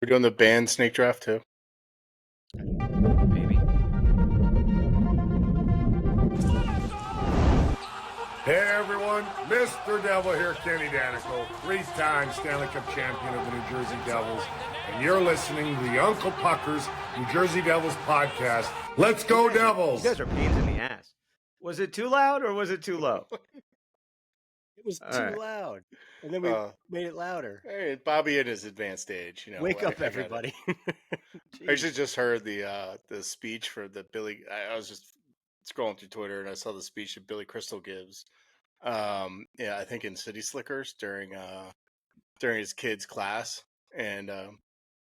We're doing the band snake draft too. Maybe. Hey everyone, Mr. Devil here, Kenny Danico, 3-time Stanley Cup champion of the New Jersey Devils, and you're listening to the Uncle Pucker's New Jersey Devils podcast. Let's go Devils! You guys are pains in the ass. Was it too loud or was it too low? It was All too right. loud, and then we made it louder. Hey, Bobby in his advanced age, you know. Wake up, everybody! I actually just heard the speech for the Billy. I was just scrolling through Twitter and I saw the speech that Billy Crystal gives. Yeah, I think in City Slickers during his kids' class, and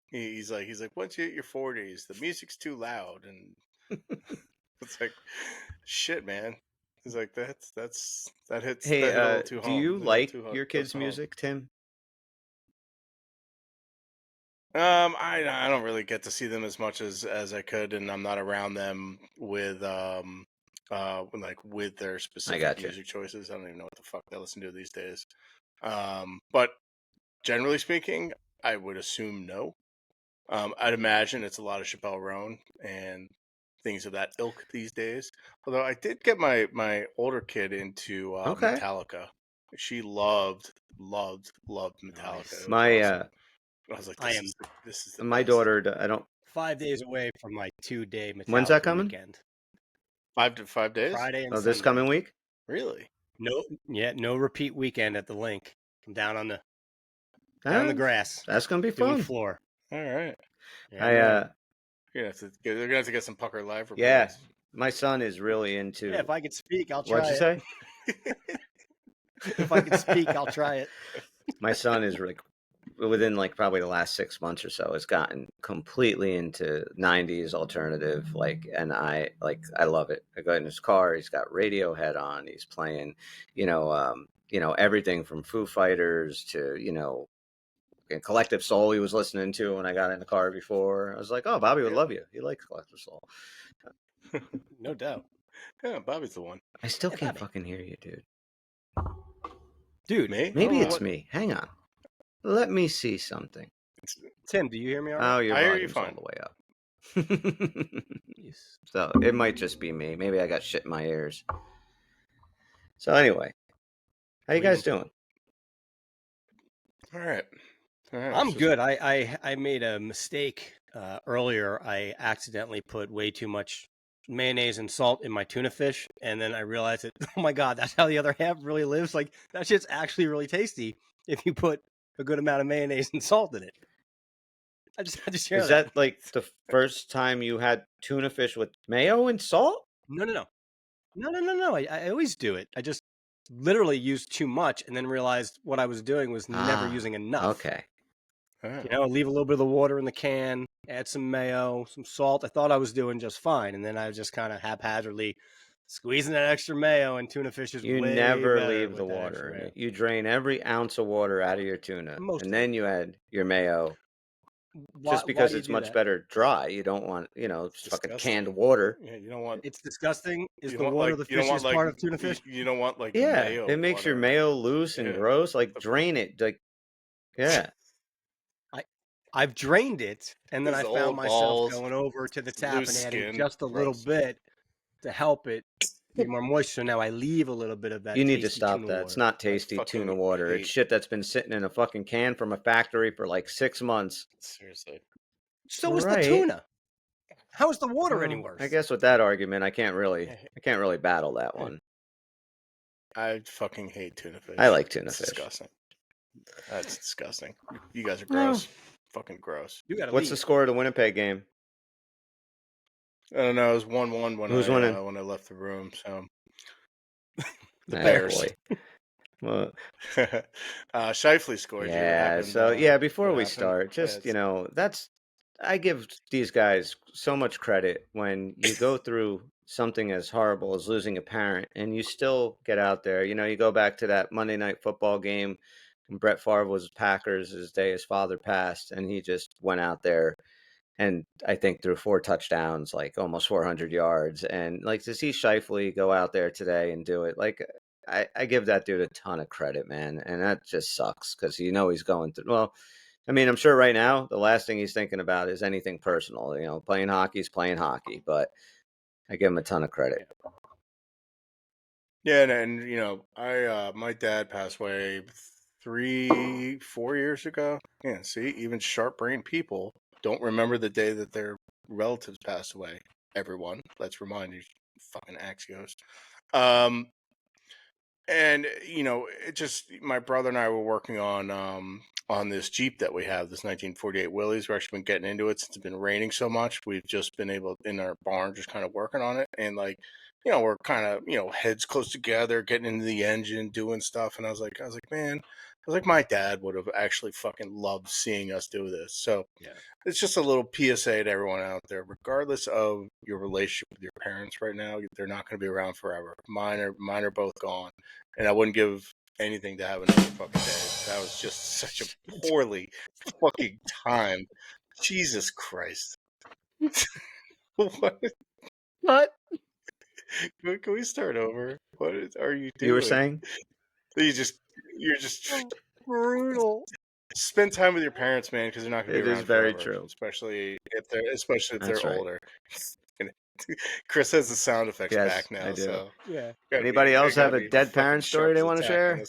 he's like, once you hit your 40s, the music's too loud, and it's like, shit, man. He's like, that hits. Hey, that hit a little too do home. you That like too your close kids' to home. music, Tim? I don't really get to see them as much as I could, and I'm not around them with with their specific gotcha. music choices. I don't even know what the fuck they listen to these days. But generally speaking, I would assume no. I'd imagine it's a lot of Chappelle Roan and things of that ilk these days. Although I did get my older kid into Okay. Metallica. She loved Metallica. Nice. It was My awesome. I was like, this is the my best. daughter. I don't. 5 days away from my 2-day Metallica When's that coming? weekend. 5 days. Friday and Oh, this Sunday. coming week? Really? No repeat weekend at the link. I'm down on the grass. That's gonna be doing fun. floor. All right. Yeah, They're gonna have to get some Pucker Live reports. Yeah, my son is really into. Yeah, if I could speak, I'll try. What'd you say? If I could speak, I'll try it. My son is like within like probably the last 6 months or so has gotten completely into 90s alternative, and I love it. I go in his car, he's got Radiohead on, he's playing everything from Foo Fighters to Collective Soul he was listening to when I got in the car before. I was like, oh, Bobby would love you. He likes Collective Soul. No doubt. Yeah, Bobby's the one. I still can't Bobby. fucking hear you, dude. Dude, Me? Maybe Oh, it's what? me. Hang on. Let me see something. Tim, do you hear me all right? Oh, your I hear you volume's all fine. the way up. Yes. So it might just be me. Maybe I got shit in my ears. So anyway, how you guys doing? All right. I'm good. I made a mistake earlier. I accidentally put way too much mayonnaise and salt in my tuna fish, and then I realized that, oh my god, that's how the other half really lives. Like, that shit's actually really tasty if you put a good amount of mayonnaise and salt in it. I just had to share Is that like the first time you had tuna fish with mayo and salt? No. I always do it. I just literally used too much and then realized what I was doing was never using enough. Okay. Leave a little bit of the water in the can, add some mayo, some salt. I thought I was doing just fine, and then I was just kind of haphazardly squeezing that extra mayo, and tuna fish is You way never better leave with the that water extra in mayo. it. You drain every ounce of water out of your tuna, and then you add your mayo. Just because it's much better dry. You don't want, just fucking canned water. Yeah, you don't want. It's disgusting. Is you the don't water want, the fishiest part of tuna fish? You don't want Yeah, mayo. it makes your water. mayo loose and gross. Like drain it. Like, yeah. I've drained it, and then I found myself going over to the tap and adding skin, just a little bit to help it be more moist. So now I leave a little bit of that. You need to stop tuna that. water. It's not tasty tuna water. It's shit that's been sitting in a fucking can from a factory for like 6 months. Seriously. So is the tuna. How is the water any worse? I guess with that argument, I can't really battle that one. I fucking hate tuna fish. I like tuna fish. Disgusting. That's disgusting. You guys are gross. Fucking gross. What's the score of the Winnipeg game? I don't know. It was 1-1 when Who's winning? When I left the room. So the Bears. Well, Shifley scored. Yeah. Before we start, just I give these guys so much credit when you go through something as horrible as losing a parent and you still get out there. You go back to that Monday Night Football game when Brett Favre was Packers his day his father passed, and he just went out there and I think threw 4 touchdowns, like almost 400 yards. And like to see Shifley go out there today and do it, like I give that dude a ton of credit, man. And that just sucks because he's going through. Well, I mean, I'm sure right now the last thing he's thinking about is anything personal. You know, playing hockey's playing hockey, but I give him a ton of credit. Yeah, and you know, my dad passed away 3-4 years ago. Yeah, see, even sharp-brained people don't remember the day that their relatives passed away. Everyone, let's remind you, fucking Axios. And you know, it just my brother and I were working on this Jeep that we have, this 1948 Willys. We've actually been getting into it since it's been raining so much. We've just been able in our barn, just kind of working on it, and like, you know, we're kind of, you know, heads close together, getting into the engine, doing stuff. And I was like, man, I was like, my dad would have actually fucking loved seeing us do this. So Yeah. it's just a little PSA to everyone out there, regardless of your relationship with your parents right now, they're not going to be around forever. Mine are both gone, and I wouldn't give anything to have another fucking day. That was just such a poorly fucking time. Jesus Christ. What? What? Can we start over? What are you doing? You were saying? You're just Brutal. spend time with your parents, man, because they're not going to It be is around very forever, true. especially if That's they're right. older. Chris has the sound effects Yes, back now, I do. so Yeah. Anybody else have a dead parent story they want to share?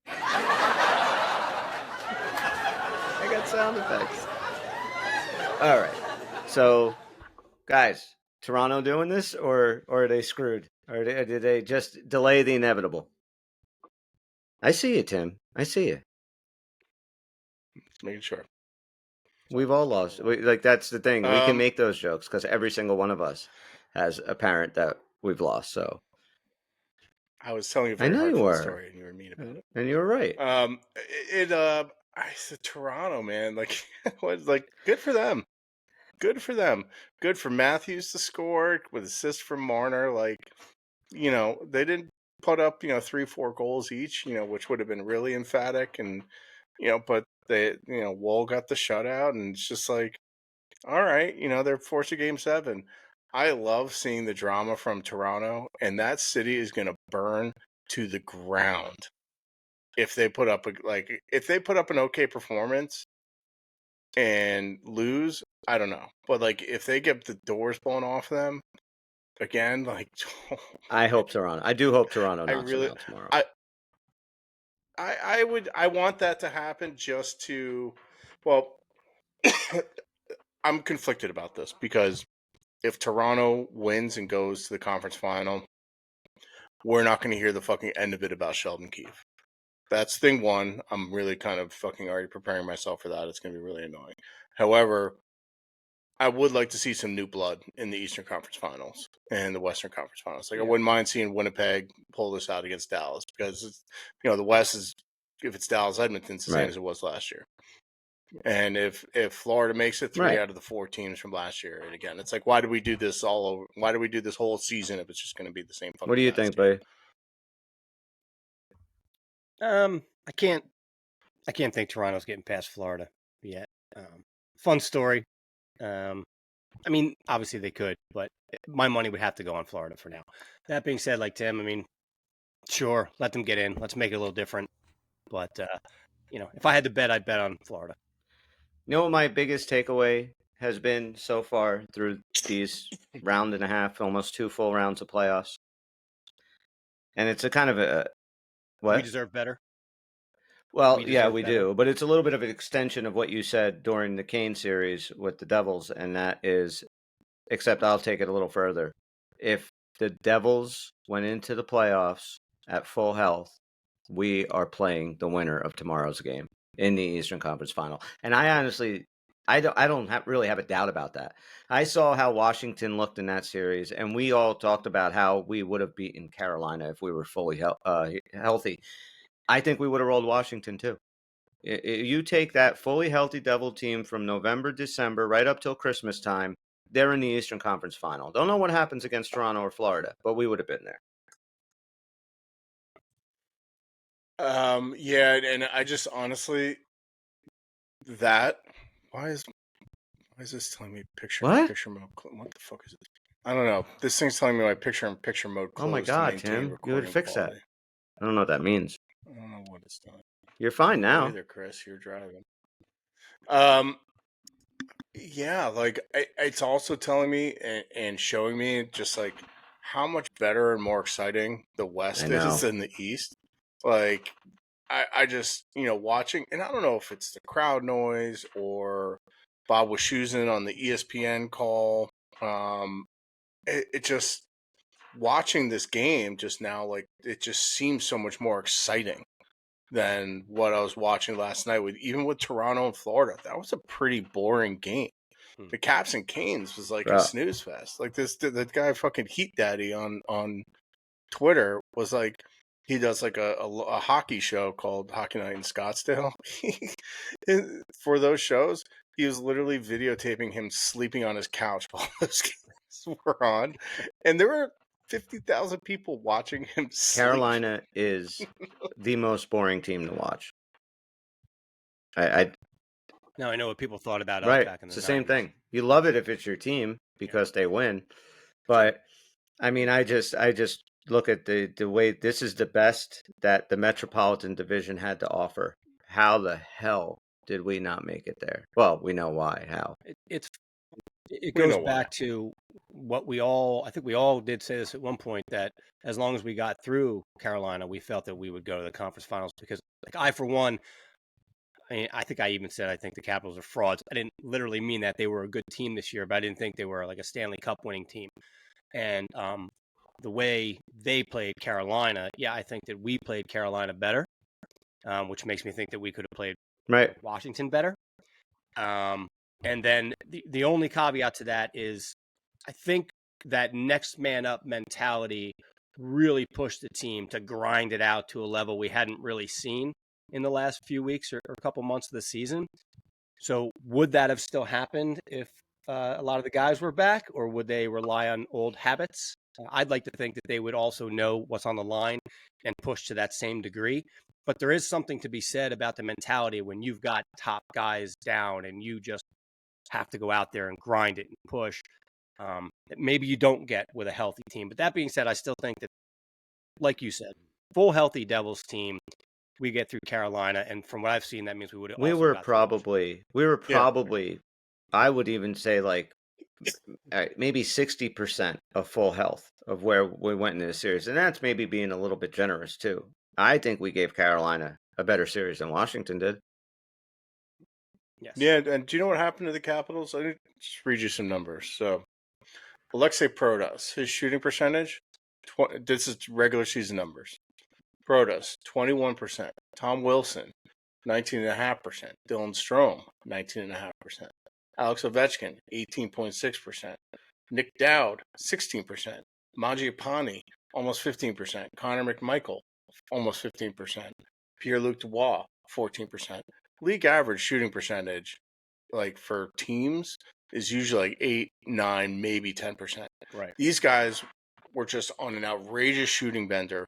I got sound effects. All right. So, guys, Toronto doing this, or are they screwed? Or did they just delay the inevitable? I see you, Tim. I see you. Just making sure. We've all lost. That's the thing. We can make those jokes because every single one of us has a parent that we've lost. So I was telling you a I very know you heartfelt were, story, and you were mean about it. And you were right. I said Toronto, man. Like, like good for them. Good for them. Good for Matthews to score with assist from Marner. Like, you know, they didn't put up, you know, 3-4 goals each, you know, which would have been really emphatic. And, you know, but they, you know, Wall got the shutout, and it's just like, all right, you know, they're forced to game 7. I love seeing the drama from Toronto, and that city is going to burn to the ground if they put up an okay performance and lose. I don't know, but like if they get the doors blown off them again, like I hope Toronto. I do hope Toronto knocks them out tomorrow. I want that to happen just to, well, I'm conflicted about this because if Toronto wins and goes to the conference final, we're not going to hear the fucking end of it about Sheldon Keefe. That's thing one. I'm really kind of fucking already preparing myself for that. It's going to be really annoying. However, I would like to see some new blood in the Eastern Conference Finals and the Western Conference Finals. Like, I wouldn't mind seeing Winnipeg pull this out against Dallas because, you know, the West is, if it's Dallas Edmonton, it's the same as it was last year. And if Florida makes it 3 out of the 4 teams from last year, and again, it's like, why do we do this all over? Why do we do this whole season if it's just going to be the same fucking What do you think, buddy? I can't think Toronto's getting past Florida yet. Fun story. I mean, obviously they could, but my money would have to go on Florida for now. That being said, like Tim, I mean, sure, let them get in. Let's make it a little different. But you know, if I had to bet, I'd bet on Florida. You know what my biggest takeaway has been so far through these round and a half, almost 2 full rounds of playoffs? And it's a kind of a what? We deserve better. Well, yeah, we do, but it's a little bit of an extension of what you said during the Kane series with the Devils, and that is, except I'll take it a little further. If the Devils went into the playoffs at full health, we are playing the winner of tomorrow's game in the Eastern Conference Final. And I honestly, I don't really have a doubt about that. I saw how Washington looked in that series, and we all talked about how we would have beaten Carolina if we were fully healthy. I think we would have rolled Washington too. You take that fully healthy Devil team from November, December, right up till Christmas time, they're in the Eastern Conference Final. Don't know what happens against Toronto or Florida, but we would have been there. Yeah, and I just honestly, that why is this telling me picture mode? What the fuck is this? I don't know. This thing's telling me my picture in picture mode closed. Oh my god, Tim, you would fix that. I don't know what that means. I don't know what it's doing. You're fine now. Either, Chris. You're driving. Yeah, like it's also telling me and showing me just like how much better and more exciting the West is than the East. Like I just watching, and I don't know if it's the crowd noise or Bob Wischusen on the ESPN call. It just watching this game just now, like it just seems so much more exciting than what I was watching last night even with Toronto and Florida. That was a pretty boring game. The Caps and Canes was like a snooze fest. Like the guy fucking Heat Daddy on Twitter was like, he does like a hockey show called Hockey Night in Scottsdale. For those shows, he was literally videotaping him sleeping on his couch while those games were on, and there were 50,000 people watching him sleep. Carolina is the most boring team to watch. Now I know what people thought about us back in the 90s. It's the same thing. You love it if it's your team because they win, but I mean, I just look at the way this is the best that the Metropolitan Division had to offer. How the hell did we not make it there? Well, we know why. How it goes back to what I think we all did say this at one point, that as long as we got through Carolina, we felt that we would go to the conference finals, because like I, for one, I think I even said I think the Capitals are frauds. I didn't literally mean that. They were a good team this year, but I didn't think they were like a Stanley Cup winning team. And the way they played Carolina, I think that we played Carolina better, which makes me think that we could have played Washington better. And then the only caveat to that is I think that next man up mentality really pushed the team to grind it out to a level we hadn't really seen in the last few weeks or a couple months of the season. So would that have still happened if a lot of the guys were back, or would they rely on old habits? I'd like to think that they would also know what's on the line and push to that same degree. But there is something to be said about the mentality when you've got top guys down and you just have to go out there and grind it and push. That maybe you don't get with a healthy team. But that being said, I still think that, like you said, full healthy Devils team, we get through Carolina, and from what I've seen, that means we would have. We were probably, I would even say like maybe 60% of full health of where we went into the series, and that's maybe being a little bit generous too. I think we gave Carolina a better series than Washington did. Yes. Yeah, and do you know what happened to the Capitals? I just read you some numbers. So, Alexei Protas, his shooting percentage, this is regular season numbers. Protas, 21%. Tom Wilson, 19.5%. Dylan Strome, 19.5%. Alex Ovechkin, 18.6%. Nick Dowd, 16%. Mangiapane, almost 15%. Connor McMichael, almost 15%. Pierre-Luc Dubois, 14%. League average shooting percentage, like for teams, is usually like 8, 9, maybe 10%. Right. These guys were just on an outrageous shooting bender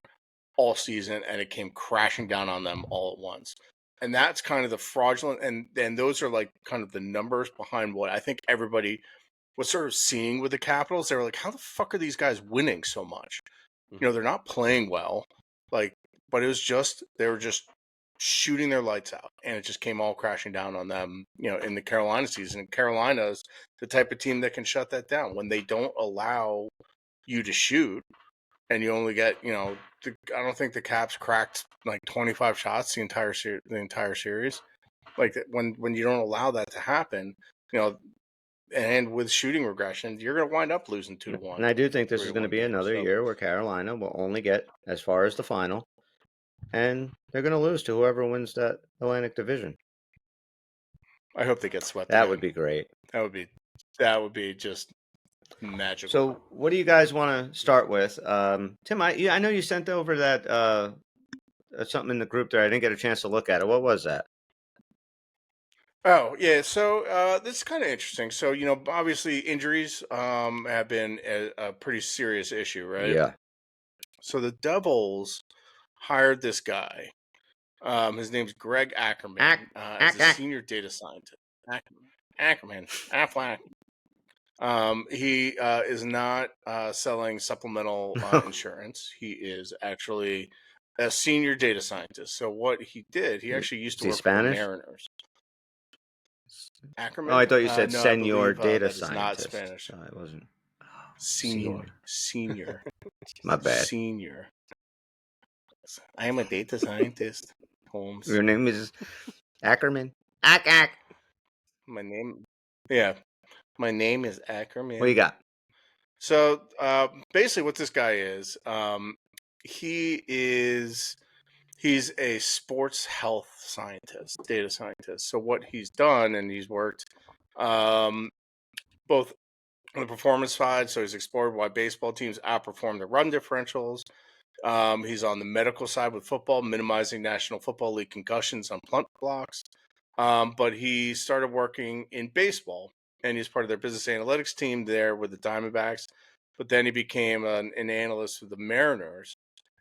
all season, and it came crashing down on them all at once. And that's kind of the fraudulent, and those are like kind of the numbers behind what I think everybody was sort of seeing with the Capitals. They were like, how the fuck are these guys winning so much? You know, they're not playing well, like, but it was just, they were just shooting their lights out, and it just came all crashing down on them, you know, in the Carolina season. And Carolina's the type of team that can shut that down when they don't allow you to shoot, and you only get, you know, I don't think the Caps cracked like 25 shots the entire series. Like when you don't allow that to happen, you know, and with shooting regression, you're going to wind up losing 2-1. And I do think this is going to be another year where Carolina will only get as far as the final, and they're going to lose to whoever wins that Atlantic Division. I hope they get swept. That would be great. That would be just magical. So, what do you guys want to start with? Tim, I know you sent over that something in the group there. I didn't get a chance to look at it. What was that? Oh, yeah. So this is kind of interesting. So, you know, obviously injuries have been a pretty serious issue, right? Yeah. So the Devils hired this guy. His name's Greg Ackerman. As a senior data scientist. Ackerman. Affleck. He is not selling supplemental insurance. He is actually a senior data scientist. So what he did, he actually used to work for the Mariners. Ackerman? Oh, I thought you said no, senior data that is not scientist. Spanish. So I wasn't. Senior. My bad. Senior. I am a data scientist, Holmes. Your name is Ackerman? Ack. My name is Ackerman. What you got? So basically what this guy is, he's a sports health scientist, data scientist. So what he's done, and he's worked both on the performance side, so he's explored why baseball teams outperform the run differentials. He's on the medical side with football, minimizing National Football League concussions on punt blocks. But he started working in baseball, and he's part of their business analytics team there with the Diamondbacks. But then he became an analyst with the Mariners.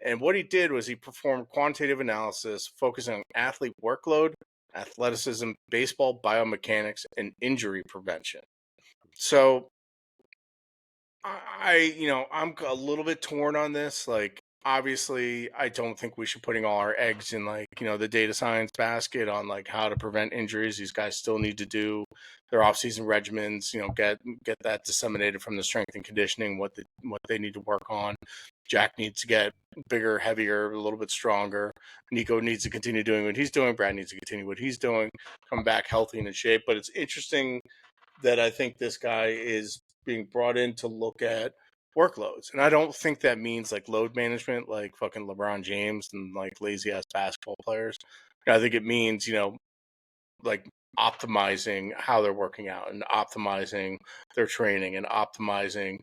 And what he did was he performed quantitative analysis focusing on athlete workload, athleticism, baseball biomechanics, and injury prevention. So I'm a little bit torn on this. Like, obviously, I don't think we should putting all our eggs in the data science basket on like how to prevent injuries. These guys still need to do their off-season regimens. Get that disseminated from the strength and conditioning, what they need to work on. Jack needs to get bigger, heavier, a little bit stronger. Nico needs to continue doing what he's doing. Brad needs to continue what he's doing. Come back healthy and in shape. But it's interesting that I think this guy is being brought in to look at workloads. And I don't think that means like load management, like fucking LeBron James and like lazy ass basketball players. I think it means, like optimizing how they're working out and optimizing their training and optimizing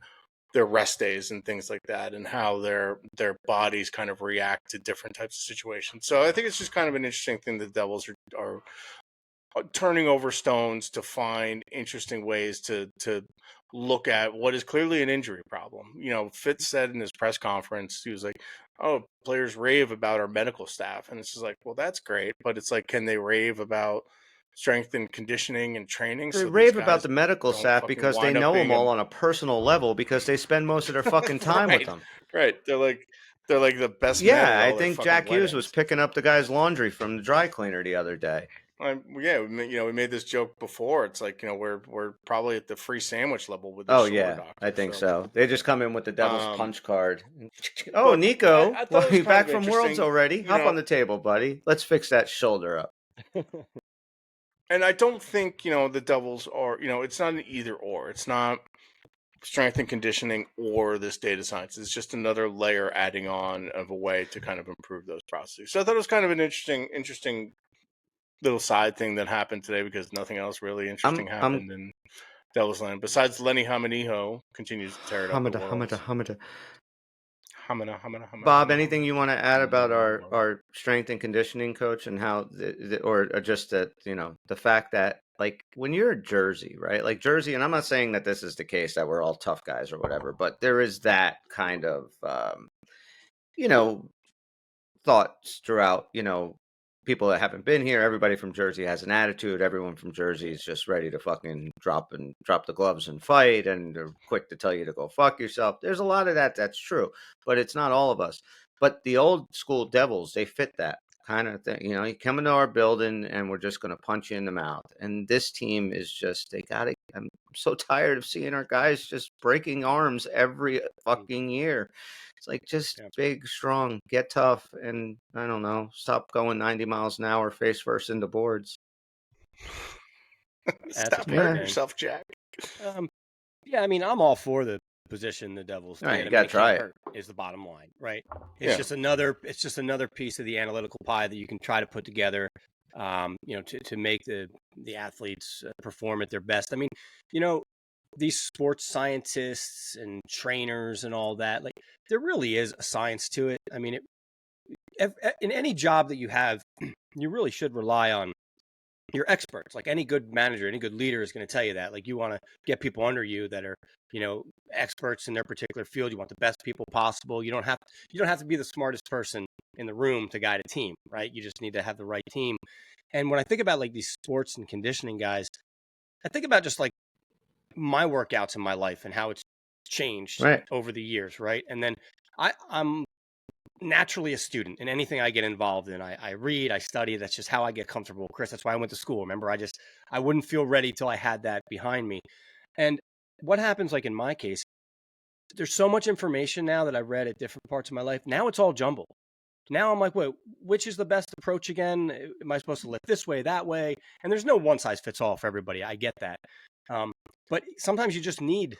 their rest days and things like that, and how their bodies kind of react to different types of situations. So I think it's just kind of an interesting thing that the Devils are turning over stones to find interesting ways to look at what is clearly an injury problem. Fitz said in his press conference, he was like, "Oh, players rave about our medical staff," and it's just like, well, that's great, but it's like, can they rave about strength and conditioning and training? They rave about the medical staff because they know them all on a personal level because they spend most of their fucking time with them. Right. They're like the best. Yeah, I think Jack Hughes was picking up the guy's laundry from the dry cleaner the other day. We made this joke before. It's like, we're probably at the free sandwich level with this. Oh yeah, doctor, I think so. They just come in with the Devil's punch card. Oh, Nico, well, you back from Worlds already? Hop on the table, buddy. Let's fix that shoulder up. And I don't think the Devils are. It's not an either or. It's not strength and conditioning or this data science. It's just another layer adding on of a way to kind of improve those processes. So I thought it was kind of an interesting little side thing that happened today, because nothing else really interesting happened in Devil's Land besides Lenny Hamaniho continues to tear it up. Bob, anything you want to add about our strength and conditioning coach and how or just that, the fact that, like, when you're a Jersey, right? Like Jersey, and I'm not saying that this is the case that we're all tough guys or whatever, but there is that kind of thoughts throughout, people that haven't been here. Everybody from Jersey has an attitude. Everyone from Jersey is just ready to fucking drop the gloves and fight, and they're quick to tell you to go fuck yourself. There's a lot of that. That's true, but it's not all of us. But the old school Devils, they fit that kind of thing. You come into our building and we're just going to punch you in the mouth. And this team is just, I'm so tired of seeing our guys just breaking arms every fucking year. It's like, just big, strong, get tough, and I don't know, stop going 90 miles an hour face first into boards. Stop hurting yourself, Jack. Yeah, I mean, I'm all for the position the Devils. Right, you got to try it. Is the bottom line, right? It's just another piece of the analytical pie that you can try to put together, to make the athletes perform at their best. I mean, these sports scientists and trainers and all that, like, there really is a science to it. I mean, in any job that you have, you really should rely on your experts. Like, any good manager, any good leader is going to tell you that. Like, you want to get people under you that are, experts in their particular field. You want the best people possible. You don't have to be the smartest person in the room to guide a team, right? You just need to have the right team. And when I think about like these sports and conditioning guys, I think about just like my workouts in my life and how it's changed over the years, right? And then I'm naturally a student in anything I get involved in. I read, I study. That's just how I get comfortable. Chris, that's why I went to school. Remember, I wouldn't feel ready till I had that behind me. And what happens, like in my case, there's so much information now that I've read at different parts of my life. Now it's all jumbled. Now I'm like, wait, which is the best approach again? Am I supposed to lift this way, that way? And there's no one size fits all for everybody. I get that. But sometimes you just need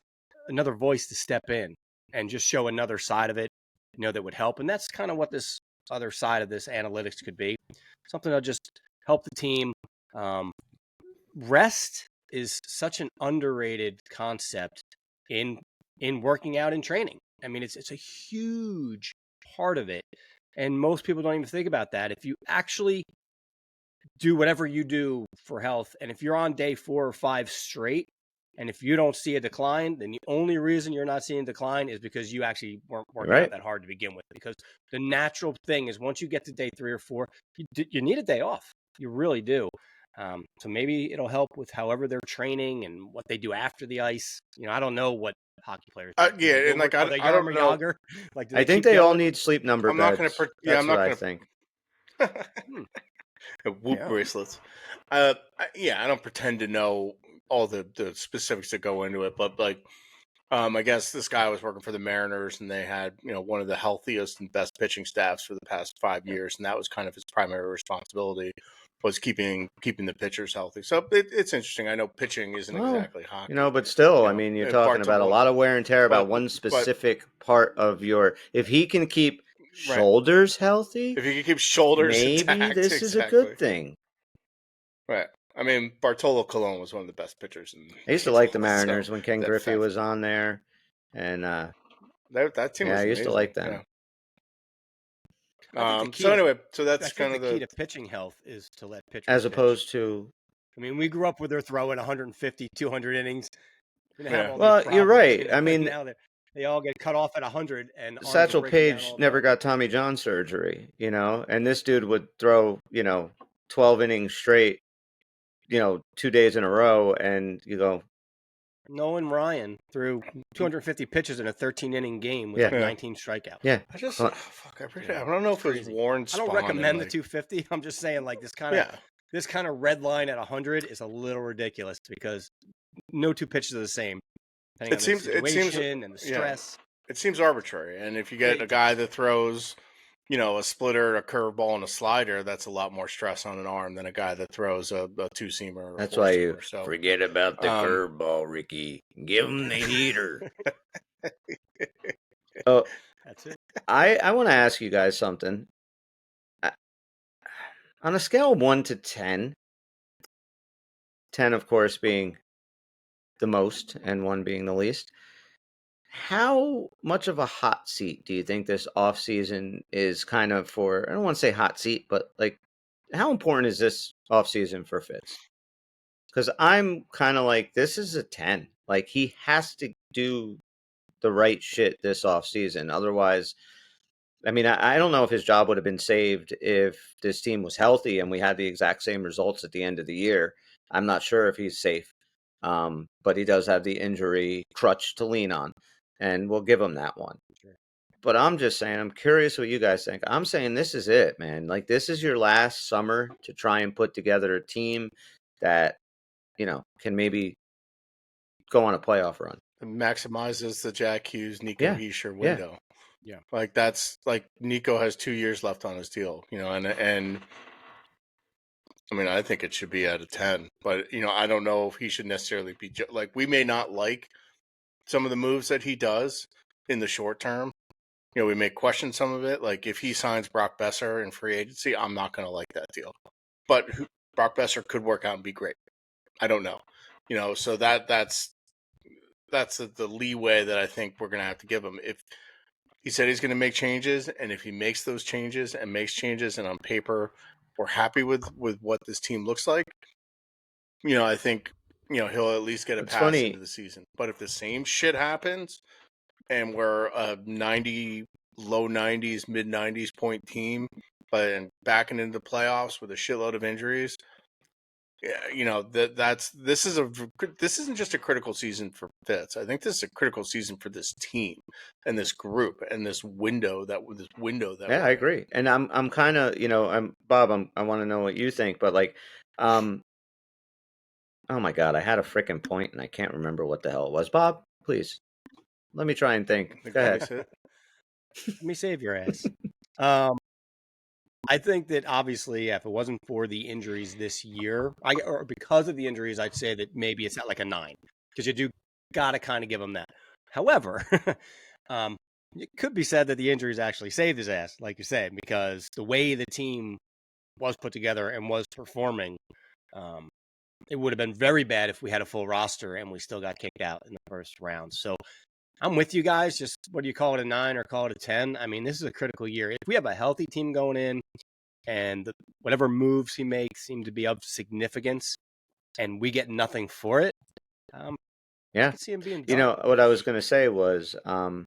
another voice to step in and just show another side of it, that would help. And that's kind of what this other side of this analytics could be. Something that'll just help the team. Rest is such an underrated concept in working out and training. I mean, it's a huge part of it. And most people don't even think about that. If you actually do whatever you do for health, and if you're on day 4 or 5 straight, and if you don't see a decline, then the only reason you're not seeing a decline is because you actually weren't working out that hard to begin with. Because the natural thing is once you get to day 3 or 4, you need a day off. You really do. So maybe it'll help with however they're training and what they do after the ice. I don't know what hockey players. Yeah, and like I don't know. Yager? Like, I think they all need sleep number I'm beds. not going to. That's what I think. Whoop bracelets. I don't pretend to know all the specifics that go into it, but like, I guess this guy was working for the Mariners, and they had one of the healthiest and best pitching staffs for the past 5 years, and that was kind of his primary responsibility, was keeping the pitchers healthy. So it's interesting. I know pitching isn't exactly hockey, but still, I mean, you're talking about a lot of wear and tear about one specific part of your. If he can keep shoulders healthy, if he can keep shoulders, maybe intact, this is a good thing. Right. I mean, Bartolo Colon was one of the best pitchers. I used to like the Mariners when Ken Griffey was on there, and that team. Yeah, was I used to like them. Yeah. So anyway, so that's kind of the key to pitching health is to let pitchers as opposed to. I mean, we grew up with their throwing 150, 200 innings. Well, you're right. I mean, now they all get cut off at 100, and Satchel Paige never got Tommy John surgery, and this dude would throw 12 innings straight, 2 days in a row, and you go. Nolan Ryan threw 250 pitches in a 13-inning game with 19 strikeouts. Yeah, I just I don't know if it was Warren. I don't recommend the 250. I'm just saying, like, this kind of red line at 100 is a little ridiculous because no 2 pitches are the same. It seems and the stress. It seems arbitrary, and if you get a guy that throws, a splitter, a curveball, and a slider, that's a lot more stress on an arm than a guy that throws a 2-seamer. That's why you forget about the curveball, Ricky. Give him the heater. Oh, that's it. I want to ask you guys something. On a scale of 1 to 10, 10 of course being the most and 1 being the least, how much of a hot seat do you think this offseason is kind of for? I don't want to say hot seat, but like, how important is this offseason for Fitz? Because I'm kind of like, this is a 10. Like, he has to do the right shit this offseason. Otherwise, I mean, I don't know if his job would have been saved if this team was healthy and we had the exact same results at the end of the year. I'm not sure if he's safe. But he does have the injury crutch to lean on, and we'll give him that one. Sure. But I'm just saying, I'm curious what you guys think. I'm saying this is it, man. Like, this is your last summer to try and put together a team that, can maybe go on a playoff run. It maximizes the Jack Hughes, Nico Hischier window. Yeah. Like, that's like Nico has 2 years left on his deal, and I mean, I think it should be at a 10, but I don't know if he should necessarily be like, we may not like some of the moves that he does in the short term. We may question some of it. Like, if he signs Brock Besser in free agency, I'm not going to like that deal. But Brock Besser could work out and be great. I don't know. So that's the leeway that I think we're going to have to give him. If he said he's going to make changes, and if he makes those changes and on paper we're happy with what this team looks like, I think, he'll at least get a pass into the season. But if the same shit happens and we're a 90, low 90s, mid 90s point team, and backing into the playoffs with a shitload of injuries, this isn't just a critical season for Fitz. I think this is a critical season for this team and this group and this window that. Yeah, I agree, and I'm kind of I'm Bob. I want to know what you think, but like, oh my God, I had a freaking point and I can't remember what the hell it was. Bob, please let me try and think. Go ahead. Let me save your ass. I think that obviously, if it wasn't for the injuries this year, or because of the injuries, I'd say that maybe it's at like a 9, because you do got to kind of give him that. However, it could be said that the injuries actually saved his ass, like you said, because the way the team was put together and was performing, it would have been very bad if we had a full roster and we still got kicked out in the first round. So I'm with you guys. Just what do you call it, a 9 or call it a 10? I mean, this is a critical year. If we have a healthy team going in and whatever moves he makes seem to be of significance and we get nothing for it, yeah, I can see him being done. What I was going to say was, oh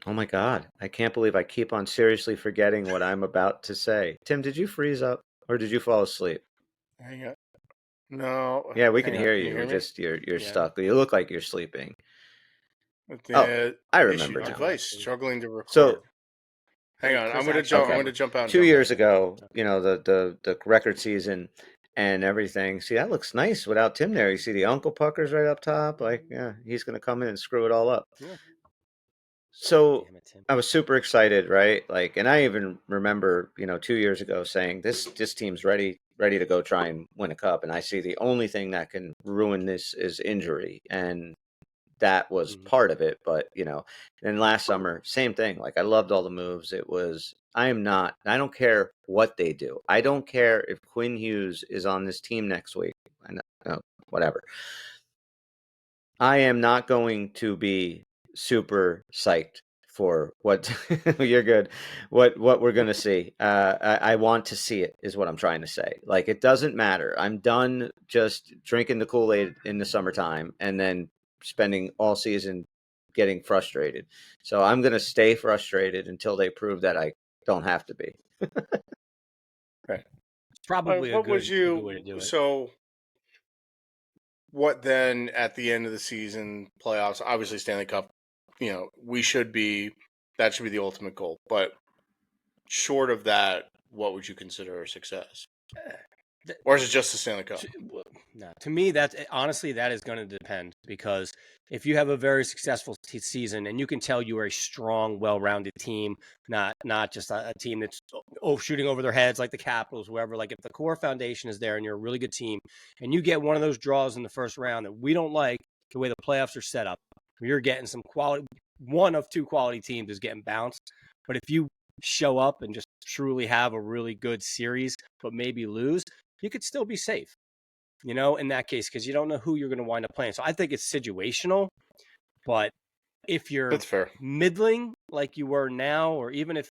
my God, I can't believe I keep on seriously forgetting what I'm about to say. Tim, did you freeze up or did you fall asleep? Hang on. No. Yeah, we can hear you. You're Yeah. stuck. You look like you're sleeping. Oh, I remember now. Device struggling to record. So, hang on, I'm going to jump. Okay. I'm going to jump out. 2 years ago, the record season and everything. See, that looks nice without Tim there. You see the Uncle Puckers right up top. Like, yeah, he's going to come in and screw it all up. Yeah. So I was super excited, right? Like, and I even remember, 2 years ago saying this team's ready to go try and win a cup. And I see the only thing that can ruin this is injury. And that was part of it. But, then last summer, same thing. Like, I loved all the moves. I don't care what they do. I don't care if Quinn Hughes is on this team next week. I know, whatever. I am not going to be super psyched for what you're good. What we're going to see. I want to see it is what I'm trying to say. Like, it doesn't matter. I'm done just drinking the Kool-Aid in the summertime and then spending all season getting frustrated. So I'm going to stay frustrated until they prove that I don't have to be. Right. It's probably a good way to do it. So what then at the end of the season, playoffs, obviously Stanley Cup, that should be the ultimate goal. But short of that, what would you consider a success? Or is it just the Stanley Cup? No, to me, that is going to depend, because if you have a very successful season and you can tell you are a strong, well-rounded team, not just a team that's shooting over their heads like the Capitals, whoever. Like, if the core foundation is there and you're a really good team and you get one of those draws in the first round that we don't like the way the playoffs are set up, you're getting some quality. One of two quality teams is getting bounced. But if you show up and just truly have a really good series but maybe lose, you could still be safe, in that case, because you don't know who you're going to wind up playing. So I think it's situational. But if you're middling like you were now, or even if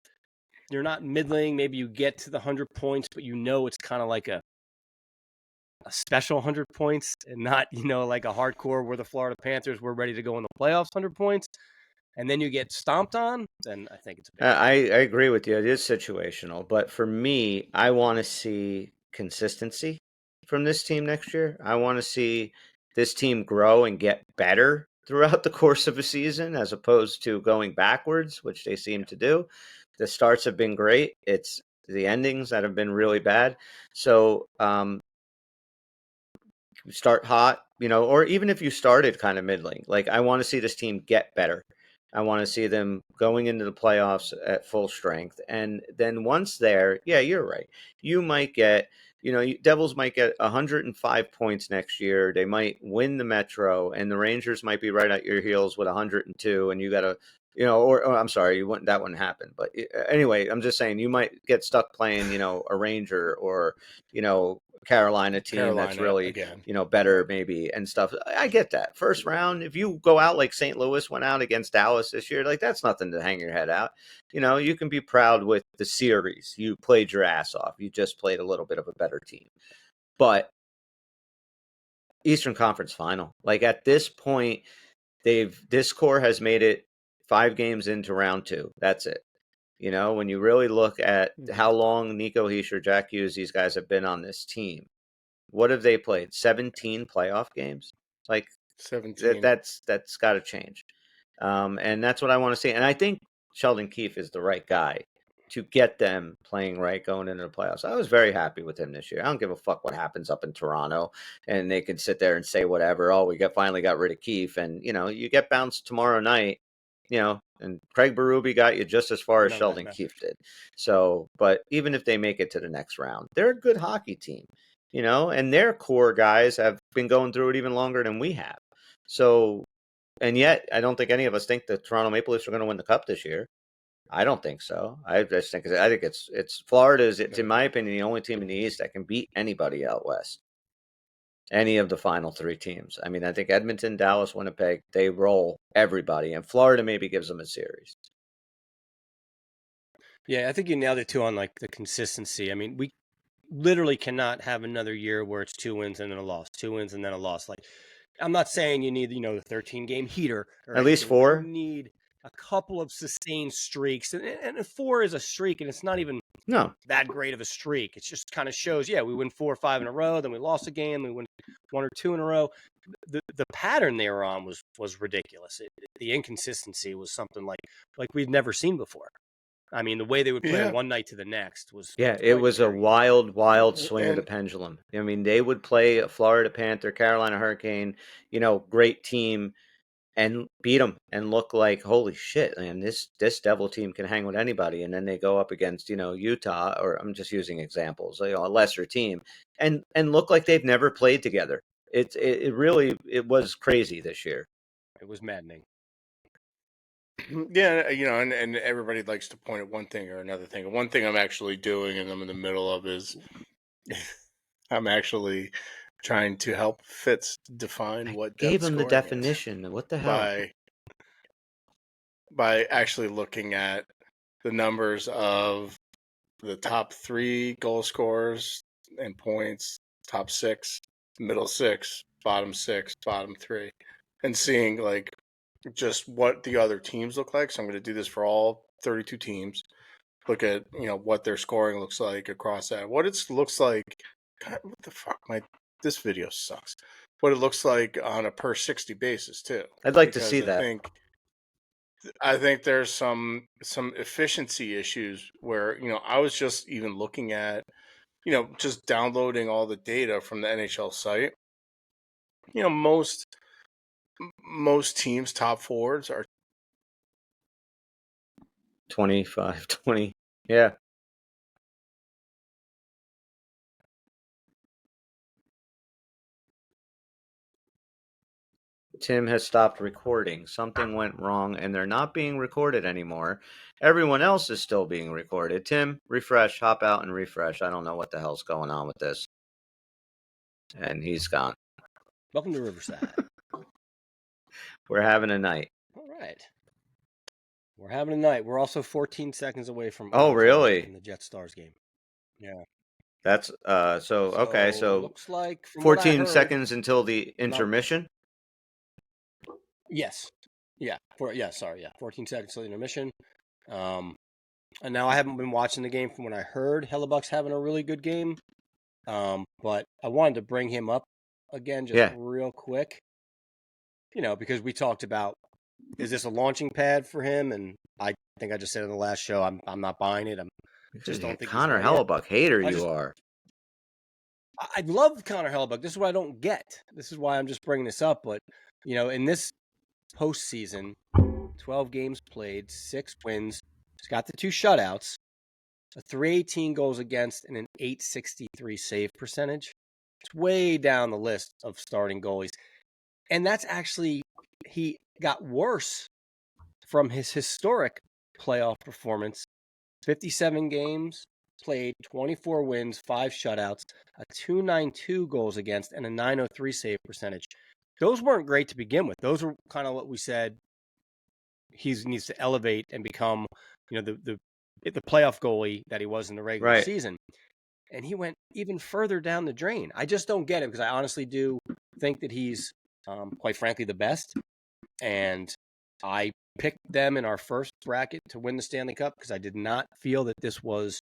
you're not middling, maybe you get to the 100 points, but it's kind of like a special 100 points and not, like a hardcore where the Florida Panthers were ready to go in the playoffs 100 points, and then you get stomped on, then I think it's a big I agree with you. It is situational. But for me, I want to see consistency from this team next year. I want to see this team grow and get better throughout the course of a season, as opposed to going backwards, which they seem to do. The starts have been great. It's the endings that have been really bad. So start hot, or even if you started kind of middling, like, I want to see this team get better. I want to see them going into the playoffs at full strength. And then once there, yeah, you're right. You might get, Devils might get 105 points next year. They might win the Metro, and the Rangers might be right at your heels with 102. And you got to, or I'm sorry, that wouldn't happen. But anyway, I'm just saying you might get stuck playing, a Ranger or, Carolina team that's really, again, better maybe and stuff. I get that. First round, if you go out like St. Louis went out against Dallas this year, like, that's nothing to hang your head out. You can be proud with the series. You played your ass off. You just played a little bit of a better team. But Eastern Conference Final, like, at this point, this core has made it 5 games into round 2. That's it. When you really look at how long Nico Hischier, Jack Hughes, these guys have been on this team, What have they played? 17 playoff games? Like 17. That's got to change. And that's what I want to see. And I think Sheldon Keefe is the right guy to get them playing right going into the playoffs. I was very happy with him this year. I don't give a fuck what happens up in Toronto, and they can sit there and say whatever. Oh, we finally got rid of Keefe, and you get bounced tomorrow night. And Craig Berube got you just as far as Sheldon Keefe did. So, but even if they make it to the next round, they're a good hockey team, and their core guys have been going through it even longer than we have. So, and yet I don't think any of us think the Toronto Maple Leafs are going to win the Cup this year. I don't think so. I think it's Florida's. It's, in my opinion, the only team in the East that can beat anybody out west. Any of the final three teams. I mean, I think Edmonton, Dallas, Winnipeg, they roll everybody, and Florida maybe gives them a series. Yeah, I think you nailed it too on like the consistency. I mean, we literally cannot have another year where it's 2 wins and then a loss, 2 wins and then a loss. Like, I'm not saying you need, the 13-game heater. At least 4. You need a couple of sustained streaks. And 4 is a streak, and it's not even that great of a streak. It just kind of shows, we win 4 or 5 in a row, then we lost a game, we win 1 or 2 in a row. The pattern they were on was ridiculous. The inconsistency was something like we'd never seen before. I mean, the way they would play one night to the next was it was a wild swing of the pendulum. I mean, they would play a Florida Panther, Carolina Hurricane, great team, and beat them and look like, holy shit, man, this Devil team can hang with anybody. And then they go up against, Utah, or I'm just using examples, a lesser team, and look like they've never played together. It really was crazy this year. It was maddening. Yeah, and everybody likes to point at one thing or another thing. One thing I'm actually doing, and I'm in the middle of, is I'm actually trying to help Fitz define what gave him the definition. What the hell? By actually looking at the numbers of the top 3 goal scorers and points, top 6, middle 6, bottom 6, bottom 3, and seeing like just what the other teams look like. So I'm going to do this for all 32 teams. Look at what their scoring looks like across that. What it looks like. God, what the fuck? This video sucks. What it looks like on a per 60 basis too. I'd like to see that. I think there's some efficiency issues where I was just even looking at just downloading all the data from the NHL site. Most teams' top forwards are 25, 20. Yeah. Tim has stopped recording. Something went wrong, and they're not being recorded anymore. Everyone else is still being recorded. Tim, refresh, hop out and refresh. I don't know what the hell's going on with this. And he's gone. Welcome to Riverside. We're having a night. All right. We're having a night. We're also 14 seconds away from really? In the Jet Stars game. Yeah. That's okay. So looks like 14 seconds until the intermission. Yes. Yeah. 14 seconds till the intermission. And now I haven't been watching the game from when I heard Hellebuyck's having a really good game. But I wanted to bring him up again just real quick. Because we talked about, is this a launching pad for him? And I think I just said in the last show, I'm not buying it. Just don't think Connor Hellebuyck hater you are. I love Connor Hellebuyck. This is what I don't get. This is why I'm just bringing this up. But in this postseason, 12 games played, 6 wins. He's got the 2 shutouts, a 318 goals against, and an 863 save percentage. It's way down the list of starting goalies. And that's actually, he got worse from his historic playoff performance. 57 games played, 24 wins, 5 shutouts, a 292 goals against, and a 903 save percentage. Those weren't great to begin with. Those were kind of what we said he needs to elevate and become, the playoff goalie that he was in the regular season. And he went even further down the drain. I just don't get it, because I honestly do think that he's, quite frankly, the best. And I picked them in our first bracket to win the Stanley Cup because I did not feel that this was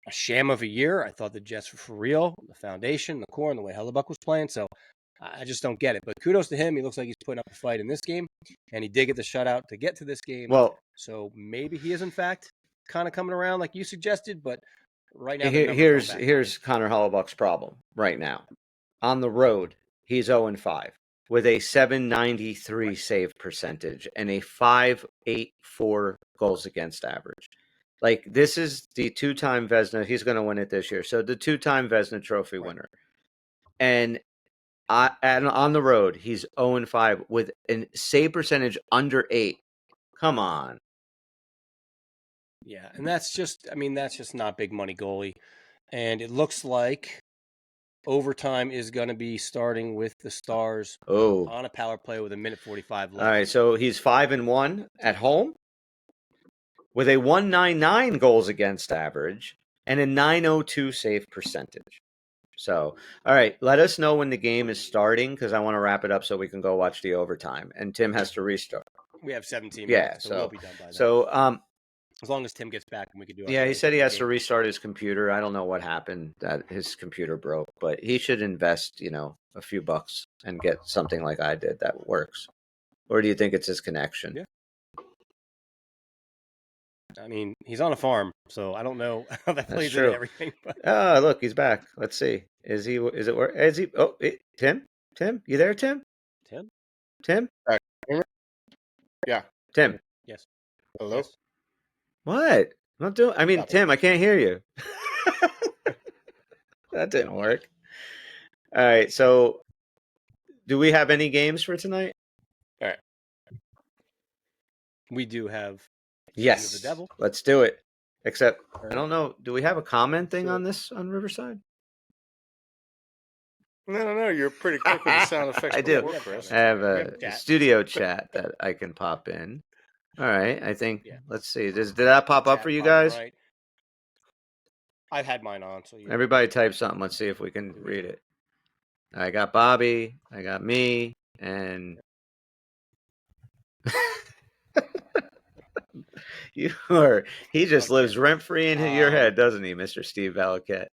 a sham of a year. I thought the Jets were for real, the foundation, the core, and the way Hellebuyck was playing. So I just don't get it. But kudos to him. He looks like he's putting up a fight in this game, and he did get the shutout to get to this game. Well, so maybe he is in fact kind of coming around like you suggested. But right now, here's Connor Hellebuyck's problem right now. On the road, he's 0-5 with a 793 save percentage and a 5.84 goals against average. Like, this is the two-time Vezina. He's going to win it this year. So the two-time Vezina Trophy winner. And on the road, he's 0-5 with a save percentage under 8. Come on. Yeah, and that's just not big money goalie. And it looks like overtime is going to be starting with the Stars on a power play with 1:45 left. All right, so he's 5-1 at home with a 199 goals against average and a 902 save percentage. So, all right, let us know when the game is starting because I want to wrap it up so we can go watch the overtime. And Tim has to restart. We have 17 minutes, so we'll be done by then. So, as long as Tim gets back and we can do it. Yeah, he said he has to restart his computer. I don't know what happened that his computer broke, but he should invest, a few bucks and get something like I did that works. Or do you think it's his connection? Yeah. I mean, he's on a farm, so I don't know how that plays into everything. But... look, he's back. Let's see. Is it work? Tim? Tim? You there, Tim? Tim? Yeah. Tim? Yes. Hello? Yes. What? I'm not doing. I mean, Tim, I can't hear you. That didn't work. All right. So, do we have any games for tonight? All right. We do have. Yes. The Devil. Let's do it. Except, I don't know. Do we have a comment thing on this on Riverside? No. You're pretty quick with the sound effects. I do. Chris. I have a studio chat that I can pop in. All right, I think. Yeah. Let's see. Did that pop up for you guys? Right. I've had mine on. So everybody type something. Let's see if we can read it. I got Bobby. I got me, and he just lives rent free in your head, doesn't he, Mr. Steve Valaket?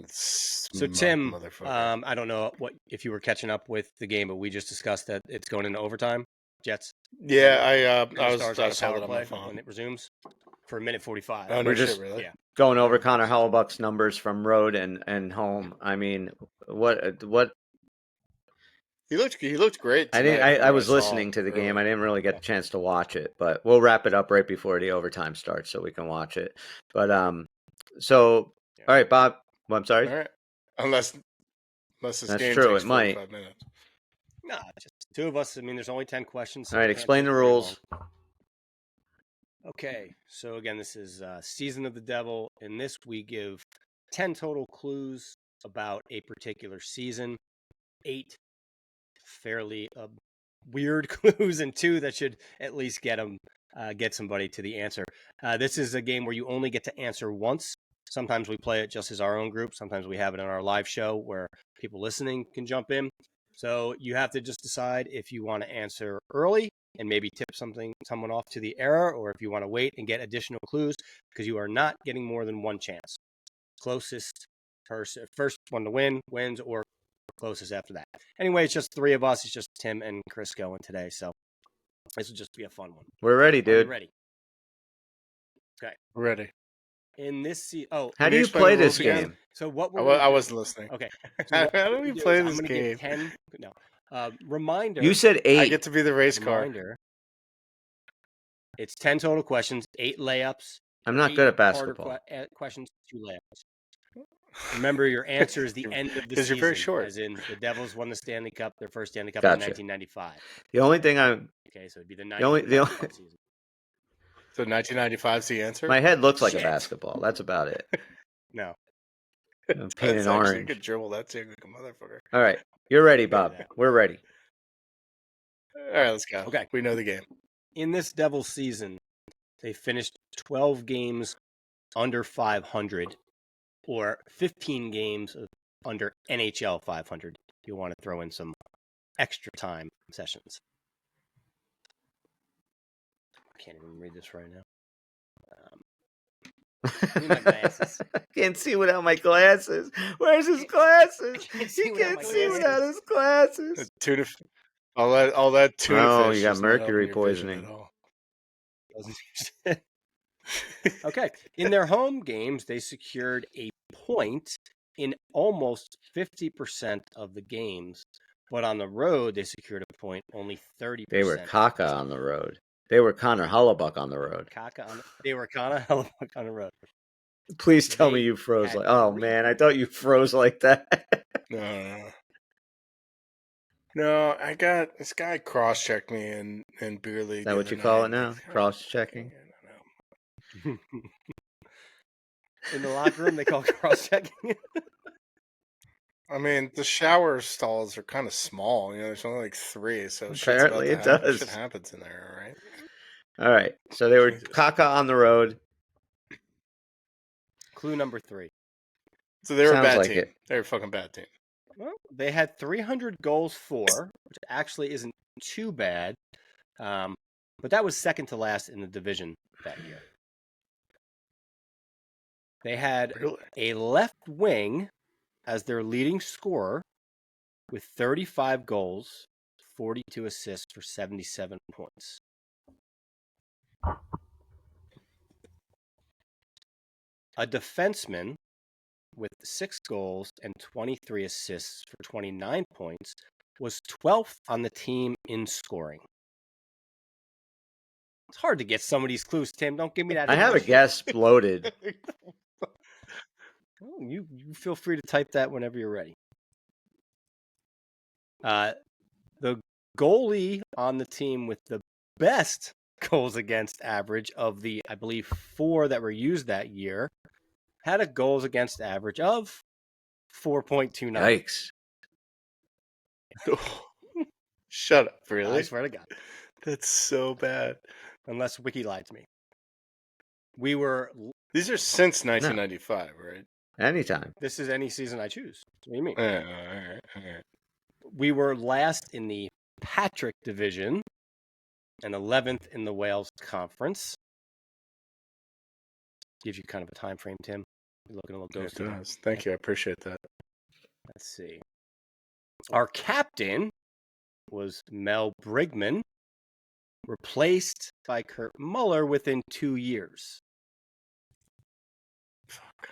So Tim, I don't know if you were catching up with the game, but we just discussed that it's going into overtime. Jets. Yeah, I saw it on my phone when it resumes for 1:45. Oh, we're just really? going over Connor Hellebuyck's numbers from road and home. I mean, what? He looked great tonight. I was listening to the game. I didn't really get the chance to watch it, but we'll wrap it up right before the overtime starts so we can watch it. But all right, Bob. Well, I'm sorry. All right. Unless this That's game true. takes It might. 45 minutes. No, just two of us. I mean, there's only 10 questions. So all right, explain the rules. Okay, so again, this is Season of the Devil. In this, we give 10 total clues about a particular season, 8 fairly weird clues, and 2 that should at least get somebody to the answer. This is a game where you only get to answer once. Sometimes we play it just as our own group. Sometimes we have it in our live show where people listening can jump in. So you have to just decide if you want to answer early and maybe tip someone off to the error, or if you want to wait and get additional clues, because you are not getting more than one chance. Closest person, first one to win wins, or closest after that. Anyway, it's just 3 of us. It's just Tim and Chris going today. So this will just be a fun one. We're ready, dude. Ready. Okay. We're ready. In this how do you play this game? So what I wasn't listening. Okay. So how do we play this game? 10. No. Reminder. You said 8. I get to be the race car. Reminder. It's 10 total questions, 8 layups. I'm not good at basketball. Questions, 2 layups. Remember, your answer is the end of the season. Because you're very short. As in, the Devils won the Stanley Cup, their first Stanley Cup Gotcha. in 1995. The only thing Okay, so it'd be the 1995 season. So 1995 is the answer? My head looks like a basketball. That's about it. No. I'm painted orange. You could dribble that thing like a motherfucker. All right. You're ready, Bob. We're ready. All right, let's go. Okay. We know the game. In this Devils season, they finished 12 games under 500, or 15 games under NHL 500. If you want to throw in some extra time sessions. I can't even read this right now. Need my glasses. I can't see without my glasses. Where's his glasses? Can't He see without can't my see glasses. without his glasses. Tuna, all that tuna Oh, fish. you got is not helping mercury your vision poisoning. at all. Okay. In their home games, they secured a point in almost 50% of the games. But on the road, they secured a point only 30%. They were caca on the road. They were Connor Hellebuyck on the road. They were Connor Hellebuyck on the road. Please tell me you froze like. Oh man, I thought you froze like that. No, I got this guy cross-checked me in beer league. Is that what you call it now? Cross-checking? In the locker room, they call cross-checking. I mean, the shower stalls are kind of small. There's only like 3, so apparently it does. Shit happens in there, all right? All right, so they were caca on the road. Clue number 3. So they were a bad like team. It. They were a fucking bad team. Well, they had 300 goals for, which actually isn't too bad. But that was second to last in the division that year. They had a left wing as their leading scorer with 35 goals, 42 assists for 77 points. A defenseman with 6 goals and 23 assists for 29 points was 12th on the team in scoring. It's hard to get some of these clues, Tim. Don't give me that. I have a guess loaded. Well, you feel free to type that whenever you're ready. The goalie on the team with the best goals against average of the, I believe, 4 that were used that year had a goals against average of 4.29. Yikes. Shut up, really? I swear to God. That's so bad. Unless Wiki lied to me. We were... These are since 1995, right? Anytime. This is any season I choose. What do you mean? Yeah, all right. We were last in the Patrick division and 11th in the Wales Conference. Gives you kind of a time frame, Tim. You're looking a little ghosty. It does. Thank you. I appreciate that. Let's see. Our captain was Mel Brigman, replaced by Kurt Muller within 2 years. Fuck.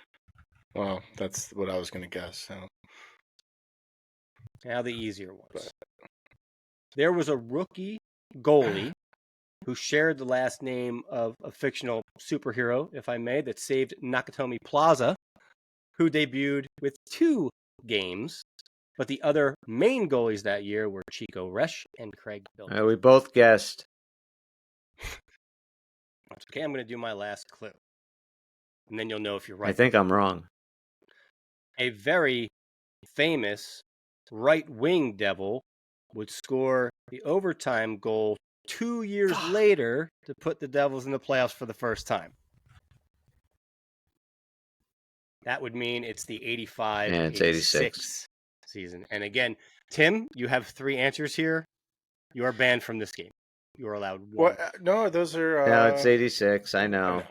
Well, that's what I was going to guess. So. Now the easier ones. There was a rookie goalie who shared the last name of a fictional superhero, if I may, that saved Nakatomi Plaza, who debuted with 2 games. But the other main goalies that year were Chico Resch and Craig Bill. We both guessed. Okay, I'm going to do my last clue. And then you'll know if you're right. I think I'm wrong. A very famous right-wing Devil would score the overtime goal 2 years later to put the Devils in the playoffs for the first time. That would mean it's the 85-86 season. And again, Tim, you have 3 answers here. You are banned from this game. You are allowed 1. What? No, those are... No, it's 86. I know.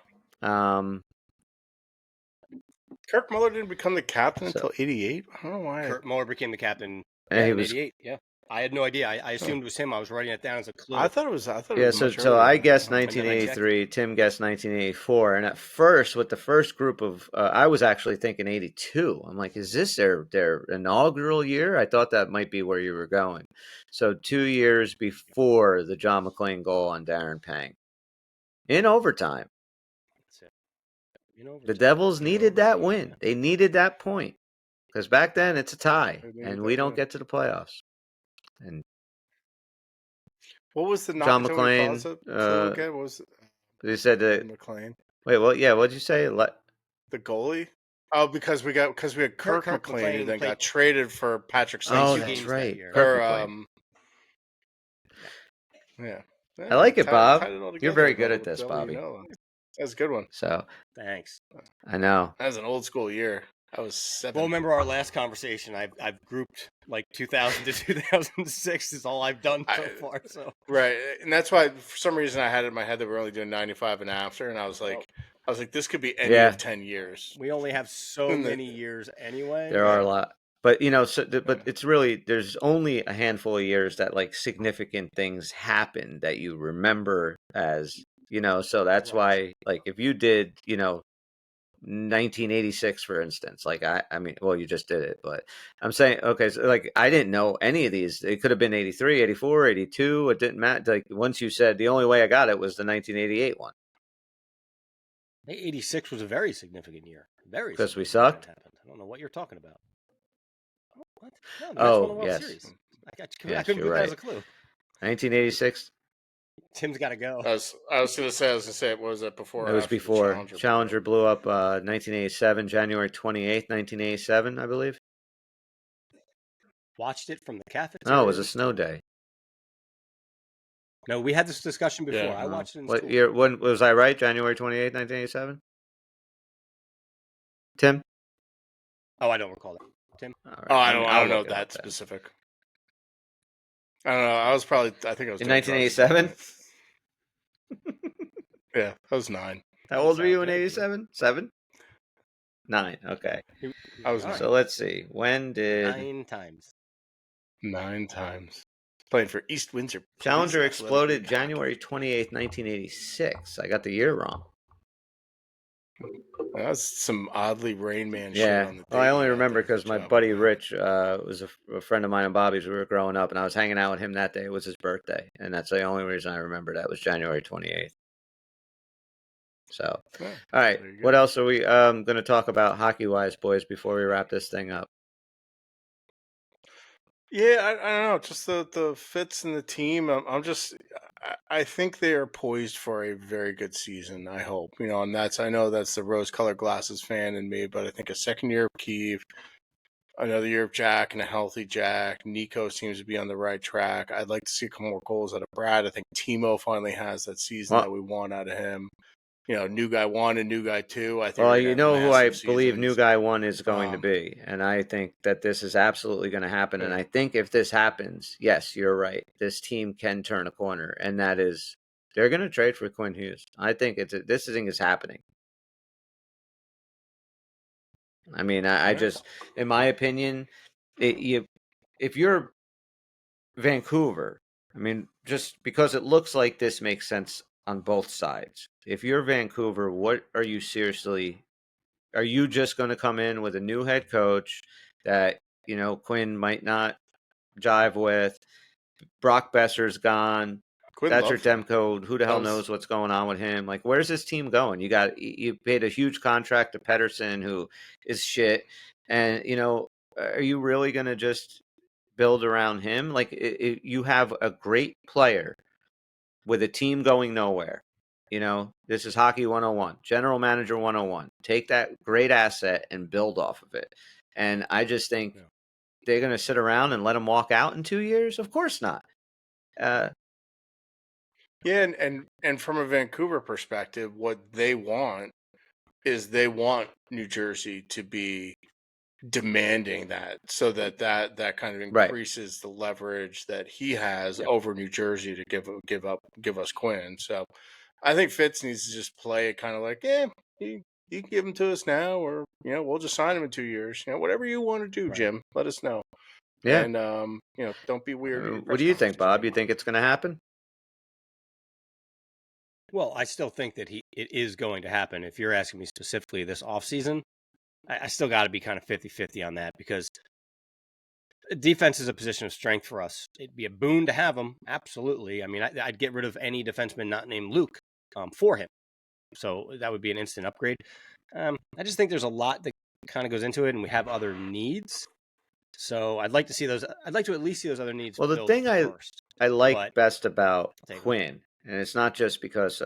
Kirk Muller didn't become the captain until 88? I don't know why. Kurt Muller became the captain in 88, yeah. I had no idea. I assumed it was him. I was writing it down as a clue. I thought it was much so I guessed earlier. 1983. Tim guessed 1984. And at first, with the first group of, I was actually thinking 82. I'm like, is this their inaugural year? I thought that might be where you were going. So 2 years before the John McClane goal on Darren Pang. In overtime. That's it. The Devils needed that win. They needed that point. Because back then, it's a tie. And we don't get to the playoffs. And what was the John McClane? Again? What was it? They said that McClane. Wait, well, yeah. What'd you say? The goalie? Oh, because we had Kirk McClane, who then got traded for Patrick St. Oh, that's right. Yeah. I like it, Bob. You're very good at this, Bobby. That's a good one. So thanks. I know that was an old school year. I was 7. Well, remember our last conversation? I've grouped like 2000 to 2006 is all I've done so far. So right, and that's why for some reason I had it in my head that we're only doing 95 and after, and I was like, I was like, this could be any of 10 years. We only have so many years anyway. There are a lot. But, but it's really, there's only a handful of years that like significant things happen that you remember as, so that's why, like, if you did, 1986, for instance, like, I mean, well, you just did it, but I'm saying, okay, so like, I didn't know any of these. It could have been 83, 84, 82. It didn't matter. Like, once you said the only way I got it was the 1988 one. 86 was a very significant year. Very. Because we sucked? I don't know what you're talking about. What? No, won the World yes. Series. I you're couldn't give right. that as a clue. 1986. Tim's got to go. I was going to say, what was that before? It was before. Challenger blew up 1987, January 28th, 1987, I believe. Watched it from the cafeteria. No, it was a snow day. No, we had this discussion before. Yeah, I watched it in what school. year? When was I right? January 28th, 1987? Tim? Oh, I don't recall that. Tim? All right. Oh, I don't know that specific. I don't know. I think I was in 1987. Yeah, I was 9. How old were you in 87? 7? 9. Okay. I was 9. So let's see. When did 9 times? 9 times. Playing for East Windsor. Challenger exploded January 28th, 1986. I got the year wrong. That was some oddly Rain Man shit Yeah. on the Well, I only remember because my buddy Rich was a friend of mine and Bobby's. We were growing up, and I was hanging out with him that day. It was his birthday, and that's the only reason I remember that was January 28th. So, all right. What else are we going to talk about hockey-wise, boys, before we wrap this thing up? Yeah, I don't know. Just the fits in the team. I think they are poised for a very good season. I hope, and I know that's the rose-colored glasses fan in me, but I think a second year of Keeve, another year of Jack and a healthy Jack. Nico seems to be on the right track. I'd like to see a couple more goals out of Brad. I think Timo finally has that season that we want out of him. New guy 1 and new guy 2. I think. Well, who I believe new guy 1 is going to be, and I think that this is absolutely going to happen. And I think if this happens, yes, you're right. This team can turn a corner, and that is they're going to trade for Quinn Hughes. I think this thing is happening. I mean, I just, in my opinion, if you're Vancouver, I mean, just because it looks like this makes sense on both sides. If you're Vancouver, what are you seriously? Are you just going to come in with a new head coach that Quinn might not jive with? Brock Besser's gone. Thatcher Demko, who the hell knows what's going on with him? Like, where's this team going? You paid a huge contract to Pettersson, who is shit, and are you really going to just build around him? Like, you have a great player with a team going nowhere. This is hockey 101, general manager 101. Take that great asset and build off of it. And I just think they're going to sit around and let him walk out in 2 years? Of course not. Yeah, and from a Vancouver perspective, what they want is New Jersey to be demanding that, so that kind of increases the leverage that he has over New Jersey to give us Quinn. So I think Fitz needs to just play it kind of like, you can give him to us now, or we'll just sign him in 2 years. Whatever you want to do, Jim, let us know. Yeah, and don't be weird. What do you think, Bob? You think it's going to happen? Well, I still think that it is going to happen. If you're asking me specifically this offseason, I still got to be kind of 50-50 on that, because defense is a position of strength for us. It'd be a boon to have him. Absolutely. I mean, I'd get rid of any defenseman not named Luke for him. So that would be an instant upgrade. I just think there's a lot that kind of goes into it, and we have other needs. So I'd like to see those. I'd like to at least see those other needs. Well, the thing I like best about Quinn, and it's not just because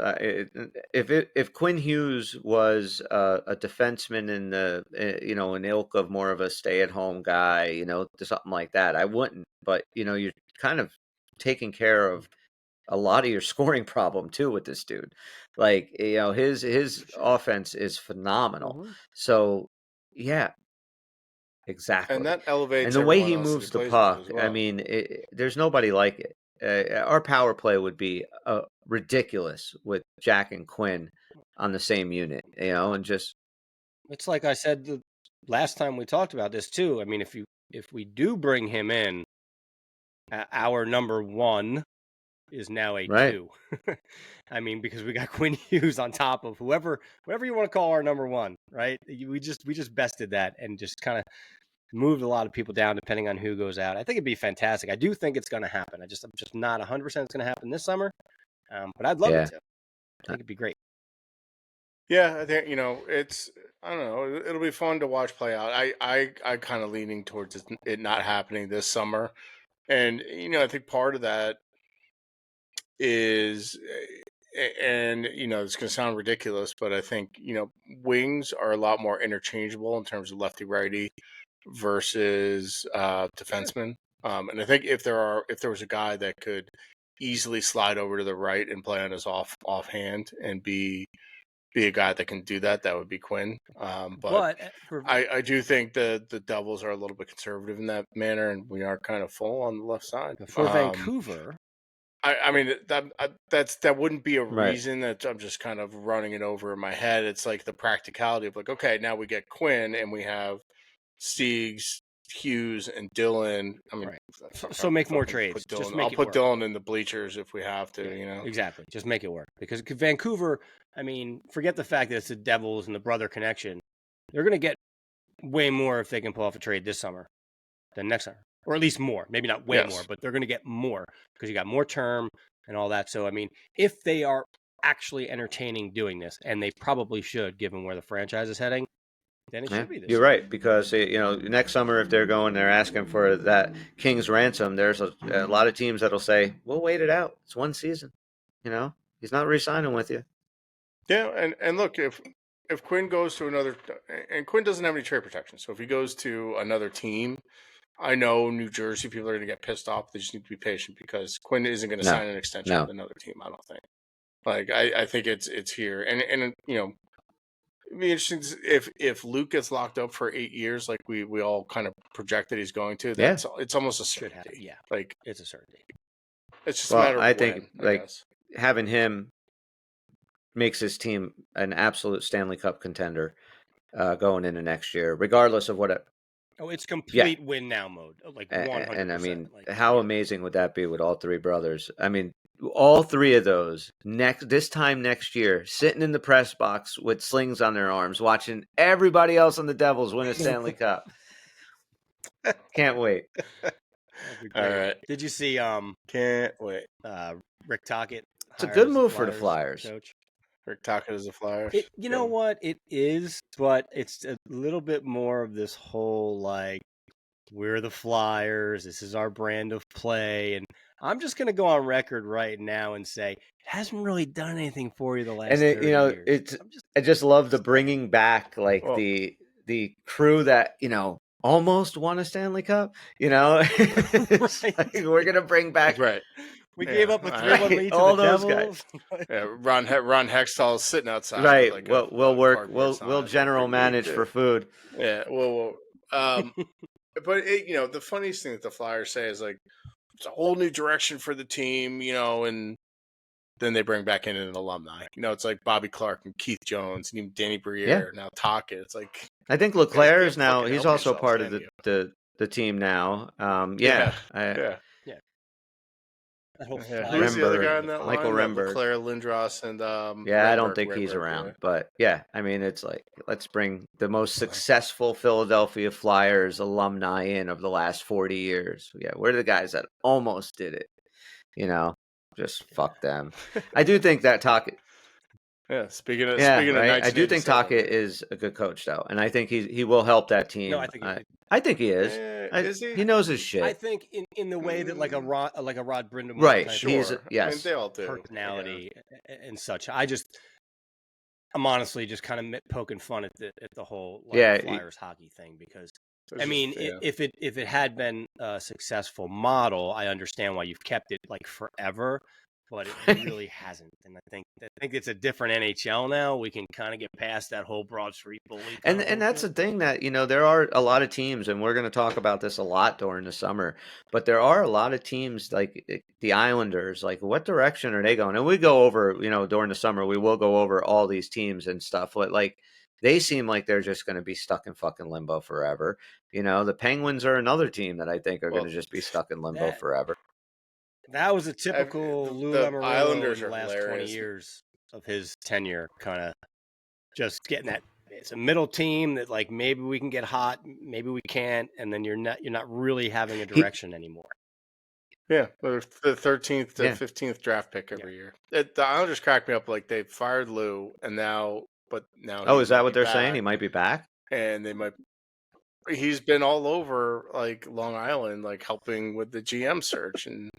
if Quinn Hughes was a defenseman in the an ilk of more of a stay-at-home guy, something like that, I wouldn't. But you're kind of taking care of a lot of your scoring problem too with this dude. Like his offense is phenomenal. Mm-hmm. So yeah. Exactly. And that elevates. And the way he moves the puck, well. I mean, there's nobody like it. Our power play would be ridiculous with Jack and Quinn on the same unit, and just. It's like I said the last time we talked about this too. I mean, if we do bring him in, our number one is now a Right. 2. I mean, because we got Quinn Hughes on top of whoever you want to call our number one, right? We just bested that and just kind of moved a lot of people down depending on who goes out. I think it'd be fantastic. I do think it's going to happen. I'm just not 100% it's going to happen this summer, but I'd love it to. I think it'd be great. Yeah, I think it's. I don't know. It'll be fun to watch play out. I kind of leaning towards it not happening this summer, and I think part of that is, and it's going to sound ridiculous, but I think wings are a lot more interchangeable in terms of lefty righty versus defensemen. And I think if there was a guy that could easily slide over to the right and play on his offhand and be a guy that can do that, that would be Quinn. But I do think the Devils are a little bit conservative in that manner, and we are kind of full on the left side. But for Vancouver, I mean that wouldn't be a Right. reason. That I'm just kind of running it over in my head. It's like the practicality of like, okay, now we get Quinn and we have Stiegs, Hughes, and Dylan. I mean, right. So make more trades. I'll put Dylan in the bleachers if we have to. Exactly. Just make it work, because Vancouver. I mean, forget the fact that it's the Devils and the brother connection. They're going to get way more if they can pull off a trade this summer than next summer, or at least more. Maybe not way more, but they're going to get more because you got more term and all that. So, I mean, if they are actually entertaining doing this, and they probably should, given where the franchise is heading, then it should be this. You're right, because next summer if they're asking for that King's ransom, there's a lot of teams that'll say, "We'll wait it out. It's one season. He's not re-signing with you." Yeah, and look, if Quinn goes to another, and Quinn doesn't have any trade protection, so if he goes to another team, I know New Jersey people are going to get pissed off. They just need to be patient because Quinn isn't going to sign an extension with another team. I don't think. Like I think it's here, and it'd be interesting if Luke gets locked up for 8 years, like we all kind of projected he's going to. It's almost a certainty. Yeah, like it's a certainty. It's just a matter of I when, think having him makes his team an absolute Stanley Cup contender going into next year, regardless of what. It's complete win now mode, like 100%. And I mean, how amazing would that be with all three brothers? I mean, all three of those this time next year, sitting in the press box with slings on their arms, watching everybody else on the Devils win a Stanley Cup. Can't wait. All right. Did you see? Can't wait. Rick Tocchet. It's a good move for the Flyers. Coach. Rick Tocchet is the Flyers. You know what? It is, but it's a little bit more of this whole like, we're the Flyers. This is our brand of play, and I'm just going to go on record right now and say it hasn't really done anything for you the last. And 30 years. I just love the bringing back the crew that almost won a Stanley Cup. Right. Like, we're gonna bring back right. We gave up a 3-1 lead to all the those Devils. Guys. Yeah, Ron Hextall is sitting outside. Right. Like we'll work. We'll general manage for food. Yeah. But the funniest thing that the Flyers say is like, it's a whole new direction for the team, and then they bring back in an alumni. It's like Bobby Clark and Keith Jones and even Danny Briere, now Tocchet. It's like, I think Leclerc is now. He's also part of the team now. Yeah. Who's the other guy on that Michael line? Remberg. Leclerc, Lindros, and I don't think he's around. But I mean, it's like, let's bring the most successful Philadelphia Flyers alumni in of the last 40 years. Yeah, we're the guys that almost did it. Just fuck them. I do think that Tocchet. Yeah, speaking of I do think Tocchet is a good coach, though, and I think he will help that team. No, I think he is. Is he? He knows his shit. I think in the way that like a Rod Brind'Amour, right? He's yes. I mean, they all do. Personality and such. I'm honestly just kind of poking fun at the whole Flyers hockey thing, because I mean, if it had been a successful model, I understand why you've kept it like forever. but it really hasn't. And I think it's a different NHL now. We can kind of get past that whole Broad Street bully. And that's the thing that, there are a lot of teams, and we're going to talk about this a lot during the summer, but there are a lot of teams like the Islanders, like what direction are they going? And we go over, during the summer, we will go over all these teams and stuff. But like, they seem like they're just going to be stuck in fucking limbo forever. The Penguins are another team that I think are going to just be stuck in limbo forever. That was a typical Lou Lamoriello Islanders in the last 20 years of his tenure, kind of just getting that. It's a middle team that like maybe we can get hot, maybe we can't, and then you're not really having a direction anymore. Yeah, the 13th to 15th draft pick every year. The Islanders cracked me up like they fired Lou, and now. Oh, is that what they're saying? He might be back, and they might. He's been all over like Long Island, like helping with the GM search, and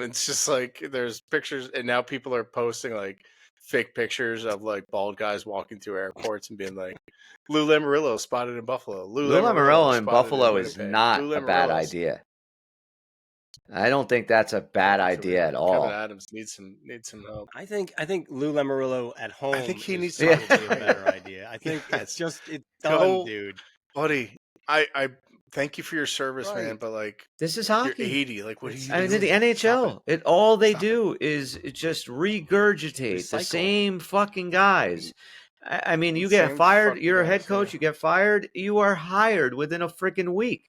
it's just like there's pictures, and now people are posting like fake pictures of like bald guys walking through airports and being like, Lou Lamoriello spotted in Buffalo. Lou Lamoriello in Buffalo is not a bad idea. I don't think that's a bad idea at all. Kevin Adams needs some help. I think Lou Lamoriello at home. I think he needs probably a better idea. I think it's done, dude. Buddy, I thank you for your service, man. But like, this is hockey. You're 80. Like, what are you? I mean, the NHL. All they do is just regurgitate the same fucking guys. I mean, you get fired. You're a head coach. You get fired. You are hired within a freaking week.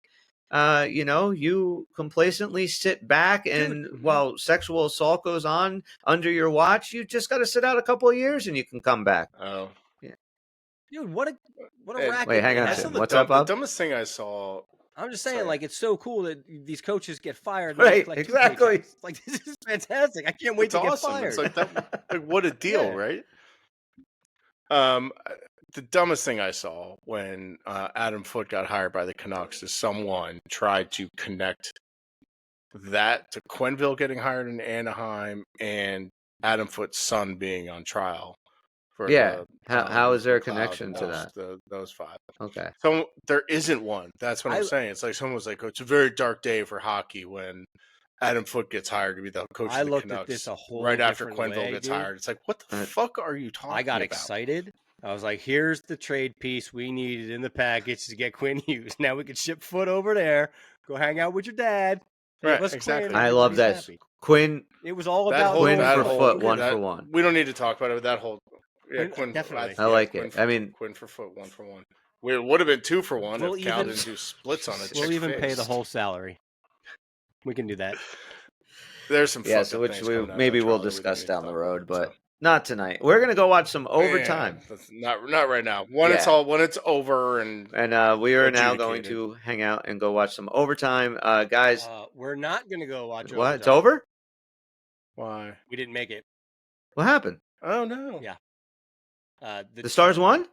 You complacently sit back, and while sexual assault goes on under your watch, you just got to sit out a couple of years and you can come back. Oh, yeah, dude, what a racket! Wait, hang on. What's up, Bob? The dumbest thing I saw. I'm just saying, like, it's so cool that these coaches get fired. Right, like exactly. Like, this is fantastic. I can't wait to get fired. It's like that. Like, what a deal, right? The dumbest thing I saw when Adam Foote got hired by the Canucks is someone tried to connect that to Quenneville getting hired in Anaheim and Adam Foote's son being on trial. For how is there a connection to that? Those five. Okay. So there isn't one. That's what I'm saying. It's like someone was like, it's a very dark day for hockey when Adam Foote gets hired to be the coach of the Canucks. I looked at this a whole right after Quenneville gets hired. It's like, what the fuck are you talking about? I got excited. I was like, here's the trade piece we needed in the package to get Quinn Hughes. Now we can ship Foote over there. Go hang out with your dad. Right, exactly. I love that. Happy. Quinn. It was all about Quinn for Foote, one for one. We don't need to talk about it, but that whole... Yeah, Quinn, definitely. I like it. Quinn for Foote, 1 for 1. It would have been 2 for 1 if Cal didn't do splits on it. We'll even pay the whole salary. We can do that. There's some so which maybe we'll discuss down the road, but not tonight. We're gonna go watch some overtime. Not right now. When it's over, and we are now going to hang out and go watch some overtime, guys. We're not gonna go watch. What? It's over? Why? We didn't make it. What happened? Oh no. Yeah. The Stars won?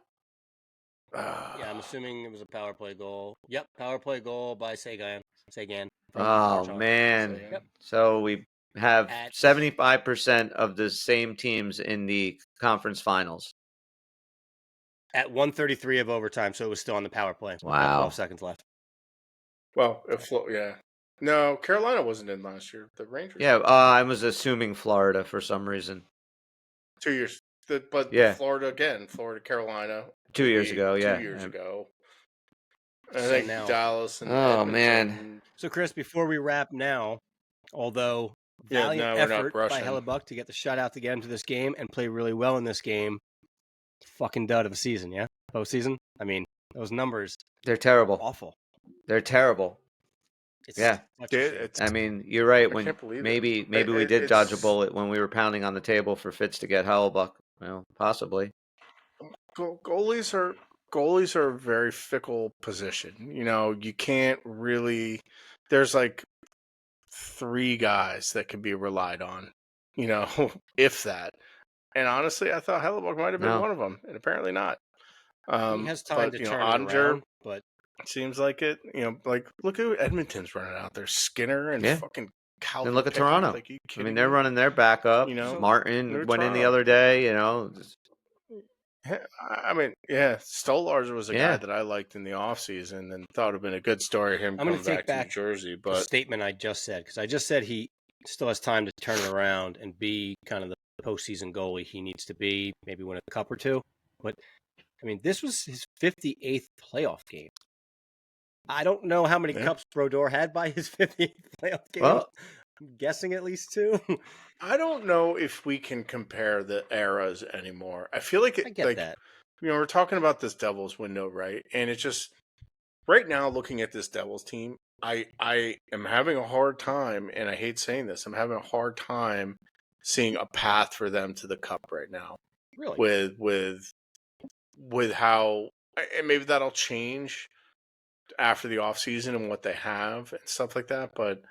Yeah, I'm assuming it was a power play goal. Yep, power play goal by Sagan. Oh man! Yep. So we have 75% of the same teams in the conference finals. At 1:33 of overtime, so it was still on the power play. Wow. 12 seconds left. Well, no, Carolina wasn't in last year. The Rangers. Yeah, I was assuming Florida for some reason. 2 years, Florida, Carolina. 2 years ago, yeah. 2 years ago. I think now, Dallas and Edmonton. Man. So, Chris, before we wrap now, although valiant effort by Hellebuyck to get the shutout to get into this game and play really well in this game, fucking dud of a season, yeah? Postseason? I mean, those numbers. They're terrible. Awful. They're terrible. I mean, you're right. When maybe we did dodge a bullet when we were pounding on the table for Fitz to get Hellebuyck. Well, possibly. Goalies are a very fickle position. You can't really. There's like 3 guys that can be relied on. If that. And honestly, I thought Hellebuyck might have been one of them, and apparently not. He has time to turn it around, but. Seems like it, like look at Edmonton's running out there, Skinner and fucking Calvin. And look at Toronto. Like, I mean, they're running their backup. Martin went in the other day. I mean, Stolarz was a guy that I liked in the offseason and thought would have been a good story. Him coming back to New Jersey, but the statement I just said because I just said he still has time to turn it around and be kind of the postseason goalie he needs to be, maybe win a cup or two. But, I mean, this was his 58th playoff game. I don't know how many cups Brodeur had by his 58th playoff game. Well, I'm guessing at least 2. I don't know if we can compare the eras anymore. I feel like I get that. We're talking about this Devils window, right? And it's just right now looking at this Devils team, I am having a hard time, and I hate saying this, I'm having a hard time seeing a path for them to the cup right now. Really? With how, and maybe that'll change after the offseason and what they have and stuff like that, but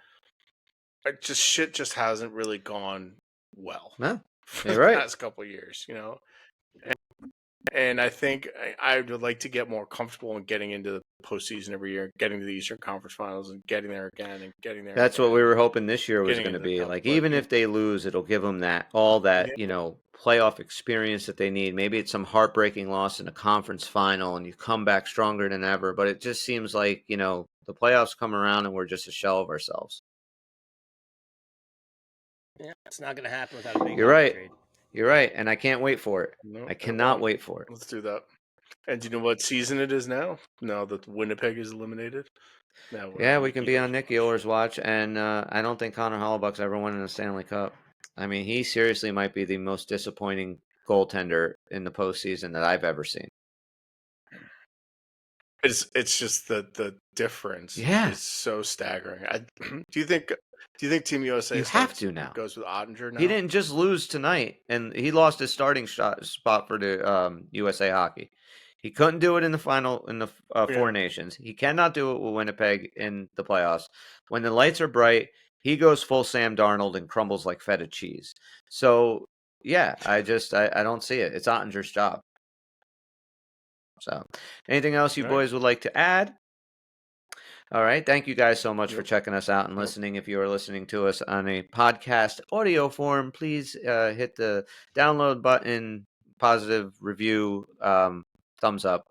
shit just hasn't really gone well. No, for the past couple of years, and I think I would like to get more comfortable in getting into the postseason every year, getting to the Eastern Conference Finals, and getting there again and getting there. That's what we were hoping this year was going to be. Like, even if they lose, it'll give them that playoff experience that they need. Maybe it's some heartbreaking loss in a conference final, and you come back stronger than ever. But it just seems like the playoffs come around, and we're just a shell of ourselves. Yeah, it's not going to happen without a big trade. You're right, and I can't wait for it. No, I cannot wait for it. Let's do that. And do you know what season it is now? Now that Winnipeg is eliminated? Yeah, we can be on Nick Yoler's watch, and I don't think Connor Hellebuyck's ever won in a Stanley Cup. I mean, he seriously might be the most disappointing goaltender in the postseason that I've ever seen. It's just the difference is so staggering. Do you think Team USA goes with Ottinger now? He didn't just lose tonight, and he lost his starting spot for the USA Hockey. He couldn't do it in the final in the Four Nations. He cannot do it with Winnipeg in the playoffs. When the lights are bright, he goes full Sam Darnold and crumbles like feta cheese. So yeah, I don't see it. It's Ottinger's job. So, anything else you boys would like to add? All right. Thank you guys so much for checking us out and listening. If you are listening to us on a podcast audio form, please hit the download button, positive review, thumbs up,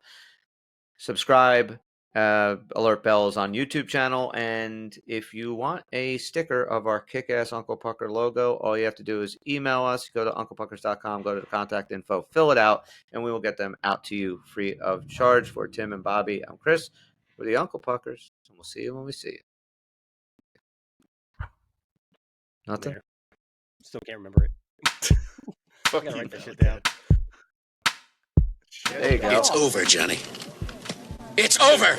subscribe, alert bells on YouTube channel. And if you want a sticker of our kick-ass Uncle Pucker logo, all you have to do is email us. Go to unclepuckers.com, go to the contact info, fill it out, and we will get them out to you free of charge. For Tim and Bobby, I'm Chris. We're the Uncle Puckers, and we'll see you when we see you. Nothing? There. Still can't remember it. I gotta write that shit down. There you go. It's over, Johnny. It's over!